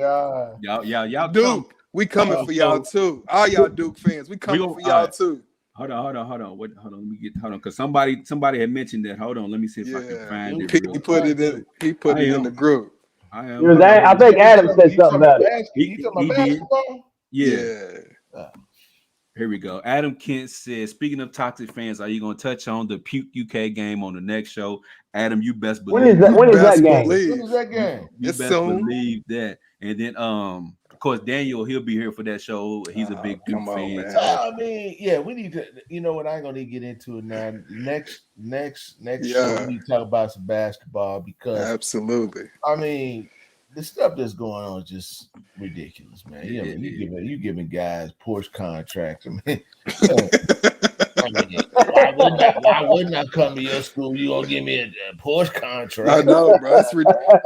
[SPEAKER 1] Y'all
[SPEAKER 3] Duke. We coming for y'all too. All y'all Duke fans. We coming for y'all too.
[SPEAKER 1] Hold on. Hold on. Let me because somebody had mentioned that. Hold on. Let me see if I can find it.
[SPEAKER 3] He put it in the group.
[SPEAKER 2] I think Adam said something about it.
[SPEAKER 4] You talking about basketball?
[SPEAKER 1] Yeah. Here we go. Adam Kent says, speaking of toxic fans, are you going to touch on the Puke UK game on the next show? Adam, you best believe
[SPEAKER 2] When is that game?
[SPEAKER 4] When is that game?
[SPEAKER 1] You best believe that. And then, of course, Daniel, he'll be here for that show. He's a big Duke fan.
[SPEAKER 4] I mean, we need to, you know what, I ain't going to get into it now. Next show, we need to talk about some basketball because.
[SPEAKER 3] Absolutely.
[SPEAKER 4] I mean, the stuff that's going on is just ridiculous, man. You giving guys Porsche contracts. I mean, why wouldn't I come to your school? You gonna give me a Porsche contract?
[SPEAKER 3] I know, bro. That's ridiculous.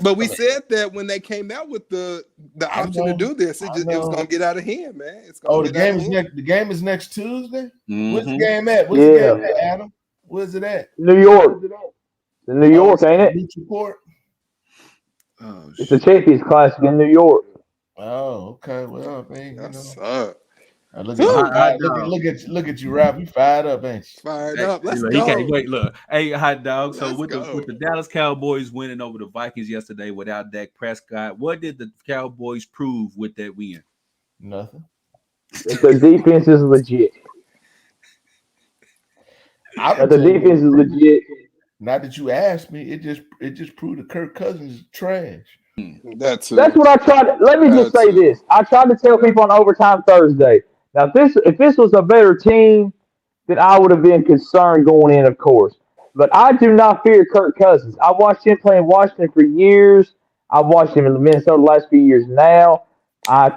[SPEAKER 3] But we said that when they came out with the option to do this, it was gonna get out of hand, man.
[SPEAKER 4] The game is next Tuesday.
[SPEAKER 1] Mm-hmm.
[SPEAKER 4] Where's the game at? Where's the game at, Adam? Where's it at?
[SPEAKER 2] New York. In New York, ain't it?
[SPEAKER 4] Report.
[SPEAKER 1] Oh,
[SPEAKER 2] it's the Champions Classic in New York.
[SPEAKER 4] Oh, okay. Well, man, look at you, Ralph. You fired up, ain't you?
[SPEAKER 3] Fired up. Let's
[SPEAKER 1] go.
[SPEAKER 3] He
[SPEAKER 1] can't wait. Look, hey, hot dog. So with the Dallas Cowboys winning over the Vikings yesterday without Dak Prescott, what did the Cowboys prove with that win?
[SPEAKER 4] Nothing.
[SPEAKER 2] The defense is legit. The defense is legit.
[SPEAKER 4] Not that you asked me, it just proved that Kirk Cousins is trash.
[SPEAKER 2] That's what I tried. Let me just say this. I tried to tell people on Overtime Thursday. Now, if this was a better team, then I would have been concerned going in, of course. But I do not fear Kirk Cousins. I watched him play in Washington for years. I've watched him in Minnesota the last few years now. I,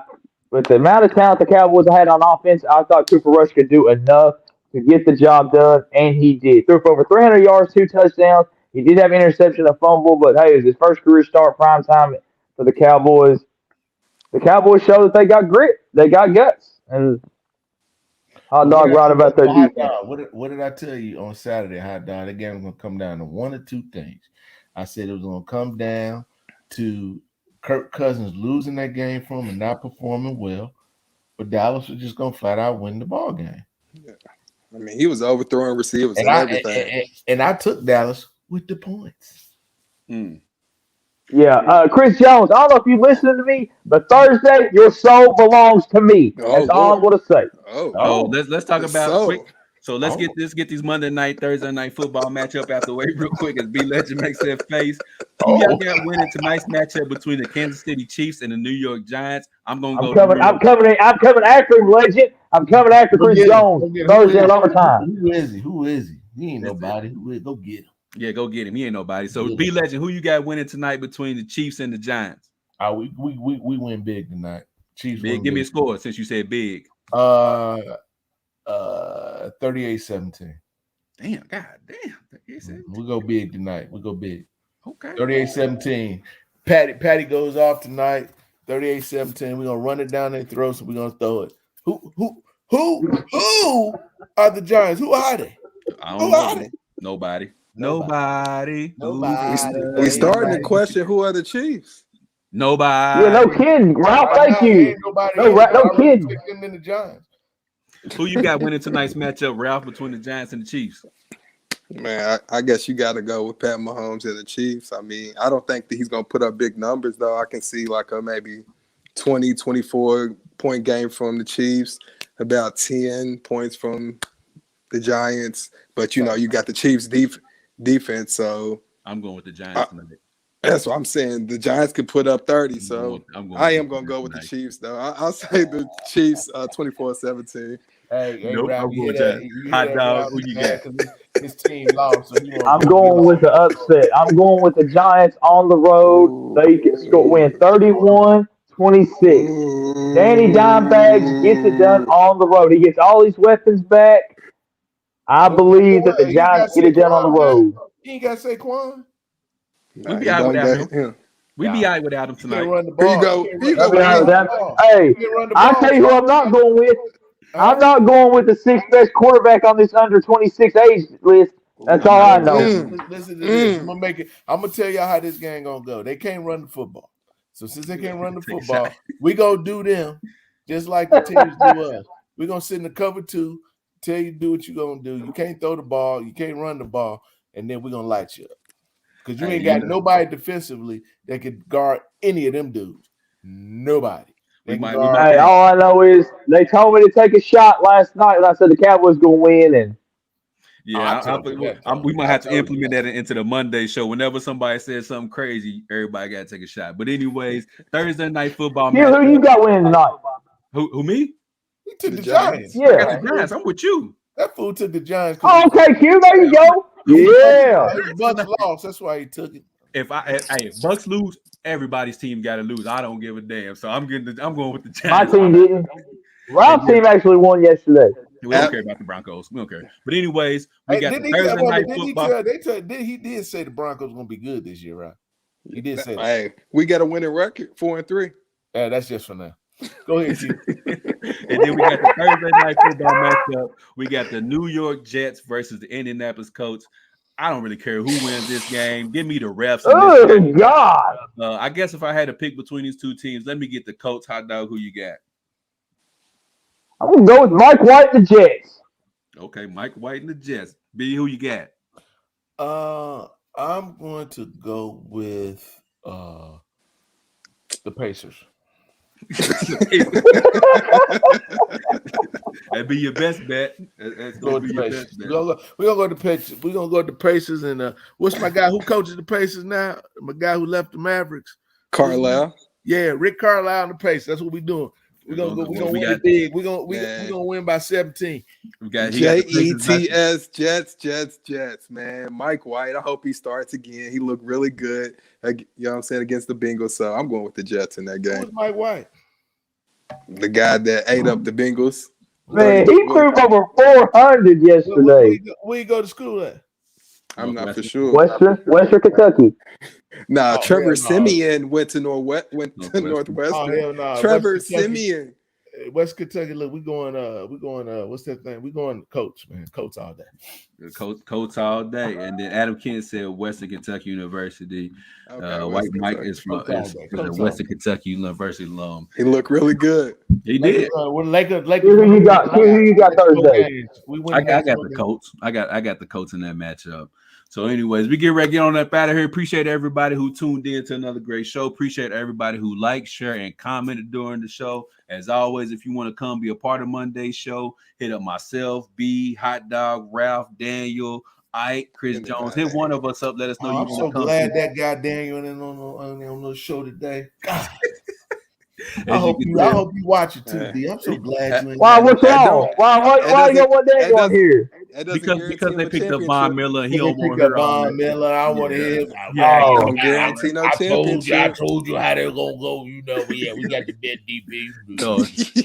[SPEAKER 2] with the amount of talent the Cowboys had on offense, I thought Cooper Rush could do enough to get the job done, and he did. Threw for over 300 yards, 2 touchdowns. He did have an interception, a fumble, but hey, it was his first career start, prime time for the Cowboys. The Cowboys showed that they got grit, they got guts, and hot dog right about their defense.
[SPEAKER 4] What did I tell you on Saturday, hot dog? That game was gonna come down to one or two things. I said it was gonna come down to Kirk Cousins losing that game for him and not performing well, but Dallas was just gonna flat out win the ball game.
[SPEAKER 3] Yeah. I mean, he was overthrowing receivers and everything.
[SPEAKER 4] And I took Dallas with the points.
[SPEAKER 2] Yeah, Chris Jones, I don't know if you listen to me, but Thursday, your soul belongs to me. That's all I'm going to say.
[SPEAKER 1] Let's talk about quick. So let's get these Monday night, Thursday night football matchup out the way real quick as B Legend makes that face. Who y'all got winning tonight's matchup between the Kansas City Chiefs and the New York Giants? I'm coming after him, Legend. I'm coming after Chris Jones Thursday in overtime.
[SPEAKER 4] Who is he? He ain't nobody. Go get him.
[SPEAKER 1] Yeah, go get him. He ain't nobody. So B Legend, who you got winning tonight between the Chiefs and the Giants?
[SPEAKER 4] We win big tonight. Chiefs.
[SPEAKER 1] Big. Give me a score since you said big.
[SPEAKER 4] 38-17.
[SPEAKER 1] Damn, god damn.
[SPEAKER 4] We go big tonight. We go big.
[SPEAKER 1] Okay.
[SPEAKER 4] 38-17. Patty goes off tonight. 38-17. We're gonna run it down their throats and we're gonna throw it. Who are the Giants? Who are they?
[SPEAKER 1] I don't know. Nobody.
[SPEAKER 3] We starting to question who are the Chiefs.
[SPEAKER 1] Nobody.
[SPEAKER 2] Yeah, no kidding. Ralph, thank you. No kidding.
[SPEAKER 4] Them in the Giants.
[SPEAKER 1] Who you got winning tonight's matchup, Ralph, between the Giants and the Chiefs?
[SPEAKER 3] Man, I guess you got to go with Pat Mahomes and the Chiefs. I mean, I don't think that he's going to put up big numbers, though. I can see like a maybe 20, 24-point game from the Chiefs, about 10 points from the Giants. But, you got the Chiefs defense, so.
[SPEAKER 1] I'm going with the Giants tonight.
[SPEAKER 3] That's what I'm saying. The Giants could put up 30, so I am going to go with the Chiefs, though. I'll say the Chiefs 24-17.
[SPEAKER 4] Hey,
[SPEAKER 1] nope,
[SPEAKER 4] Ralph,
[SPEAKER 1] I'm going with hot dog. Who you got?
[SPEAKER 4] His team lost. So
[SPEAKER 2] I'm going with the upset. I'm going with the Giants on the road. They can win 31-26. Danny Dimebags gets it done on the road. He gets all his weapons back. I believe that the Giants get it done on the road.
[SPEAKER 4] You ain't got Saquon.
[SPEAKER 1] We be out without him. We be out without him tonight.
[SPEAKER 3] Here you go.
[SPEAKER 2] Hey, I'll tell you who I'm not going with. I'm not going with the sixth best quarterback on this under 26 age list. That's all I know.
[SPEAKER 4] Listen to this. I'm gonna tell y'all how this game gonna go. They can't run the football. So since they can't run the football, we gonna do them just like the teams do us. We're gonna sit in the cover two, tell you do what you're gonna do. You can't throw the ball, you can't run the ball, and then we're gonna light you up. Because you ain't got nobody defensively that could guard any of them dudes. Nobody.
[SPEAKER 2] Hey, all I know is they told me to take a shot last night, and I said the Cowboys gonna win. And
[SPEAKER 1] yeah, we might have to implement that into the Monday show. Whenever somebody says something crazy, everybody got to take a shot. But anyways, Thursday night football.
[SPEAKER 2] Who you got winning tonight?
[SPEAKER 1] Who me?
[SPEAKER 4] He took the Giants.
[SPEAKER 2] Yeah,
[SPEAKER 1] I got the Giants. I'm with you.
[SPEAKER 4] That fool took the Giants.
[SPEAKER 2] Oh, okay, Q. There you go. Yeah.
[SPEAKER 4] Bucks lost. That's why he took it.
[SPEAKER 1] If Bucks lose, everybody's team got to lose. I don't give a damn. So I'm going with the Giants.
[SPEAKER 2] My team didn't. Rob's team actually won yesterday.
[SPEAKER 1] We don't care about the Broncos. We don't care. But anyways, we got the Thursday night football.
[SPEAKER 4] He did say the Broncos going to be good this year, right? He did say that.
[SPEAKER 3] Hey, we got a winning record, 4-3.
[SPEAKER 4] Yeah, that's just for now. Go ahead, Chief.
[SPEAKER 1] And then we got the Thursday night football matchup. We got the New York Jets versus the Indianapolis Colts. I don't really care who wins this game. Give me the refs.
[SPEAKER 2] Oh, God.
[SPEAKER 1] I guess if I had to pick between these two teams, let me get the Colts. Hot dog, who you got?
[SPEAKER 2] I'm going to go with Mike White and the Jets.
[SPEAKER 1] Okay, Mike White and the Jets. B, who you got?
[SPEAKER 4] I'm going to go with the Pacers.
[SPEAKER 1] That'd be your best bet. That's gonna be your best bet.
[SPEAKER 4] We're gonna go to Pacers. We're gonna go to the Pacers. And what's my guy who coaches the Pacers now? My guy who left the Mavericks.
[SPEAKER 3] Carlisle.
[SPEAKER 4] Yeah, Rick Carlisle and the Pacers. That's what we're doing. We're gonna go. We're gonna
[SPEAKER 1] We
[SPEAKER 4] win
[SPEAKER 1] got-
[SPEAKER 4] it big. We're gonna win by 17.
[SPEAKER 1] We got he got the Pacers.
[SPEAKER 3] Jets, man. Mike White, I hope he starts again. He looked really good, you know what I'm saying, against the Bengals. So I'm going with the Jets in that
[SPEAKER 4] Who's
[SPEAKER 3] game.
[SPEAKER 4] Mike White?
[SPEAKER 3] The guy that ate up the Bengals.
[SPEAKER 2] Man, he threw over 400 yesterday.
[SPEAKER 4] Where you go to school at?
[SPEAKER 3] I'm not for sure.
[SPEAKER 2] Western Kentucky.
[SPEAKER 3] Nah,
[SPEAKER 4] Oh,
[SPEAKER 3] Trevor
[SPEAKER 4] hell no.
[SPEAKER 3] Simeon went to Northwestern.
[SPEAKER 4] Oh hell no.
[SPEAKER 3] Trevor
[SPEAKER 4] West Kentucky.
[SPEAKER 3] Simeon.
[SPEAKER 4] West Kentucky. Look, we're going. What's that thing? We're going Coach, man. Coach all day.
[SPEAKER 1] Coach all day. And then Adam Kent said Western Kentucky University.
[SPEAKER 3] Okay,
[SPEAKER 1] White
[SPEAKER 3] Western
[SPEAKER 1] Mike
[SPEAKER 3] Kentucky.
[SPEAKER 1] is from
[SPEAKER 4] Coach all day.
[SPEAKER 1] Western Kentucky University alum.
[SPEAKER 3] He looked really good.
[SPEAKER 1] He did.
[SPEAKER 4] Lakers.
[SPEAKER 2] Who you got Thursday?
[SPEAKER 4] We
[SPEAKER 1] I got the coach. I got the coach in that matchup. So, anyways, we get ready to get on that out of here. Appreciate everybody who tuned in to another great show. Appreciate everybody who liked, shared, and commented during the show. As always, if you want to come be a part of Monday's show, hit up myself, B, Hot Dog, Ralph, Daniel, Ike, Chris Jones. Hit one of us up. Let us know you
[SPEAKER 4] I'm
[SPEAKER 1] want
[SPEAKER 4] so
[SPEAKER 1] to come.
[SPEAKER 4] glad that guy Daniel on the show today. God. I hope you watch it too, D. I'm so glad you ain't.
[SPEAKER 2] Why? What's wrong? Why you got one day on here?
[SPEAKER 1] Because they picked up Von Miller. He don't want
[SPEAKER 4] to
[SPEAKER 1] to
[SPEAKER 4] Von Miller. I want to hear.
[SPEAKER 3] Don't guarantee no championship.
[SPEAKER 4] I told you how they're gonna go. You know, we got the best DB.
[SPEAKER 1] So,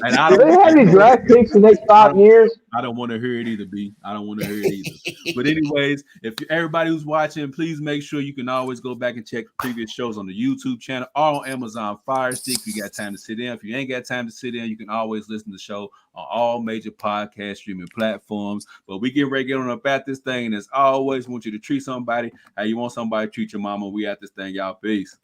[SPEAKER 1] and I
[SPEAKER 2] Do
[SPEAKER 1] don't
[SPEAKER 2] they have any draft picks in the next 5 years?
[SPEAKER 1] I don't want to hear it either, B. I don't want to hear it either. But anyways, if everybody who's watching, please make sure you can always go back and check previous shows on the YouTube channel or on Amazon Fire Stick if you got time to sit in. If you ain't got time to sit in, you can always listen to the show on all major podcast streaming platforms. But we get ready to get on about this thing. And as always, want you to treat somebody how you want somebody to treat your mama. We at this thing, y'all. Peace.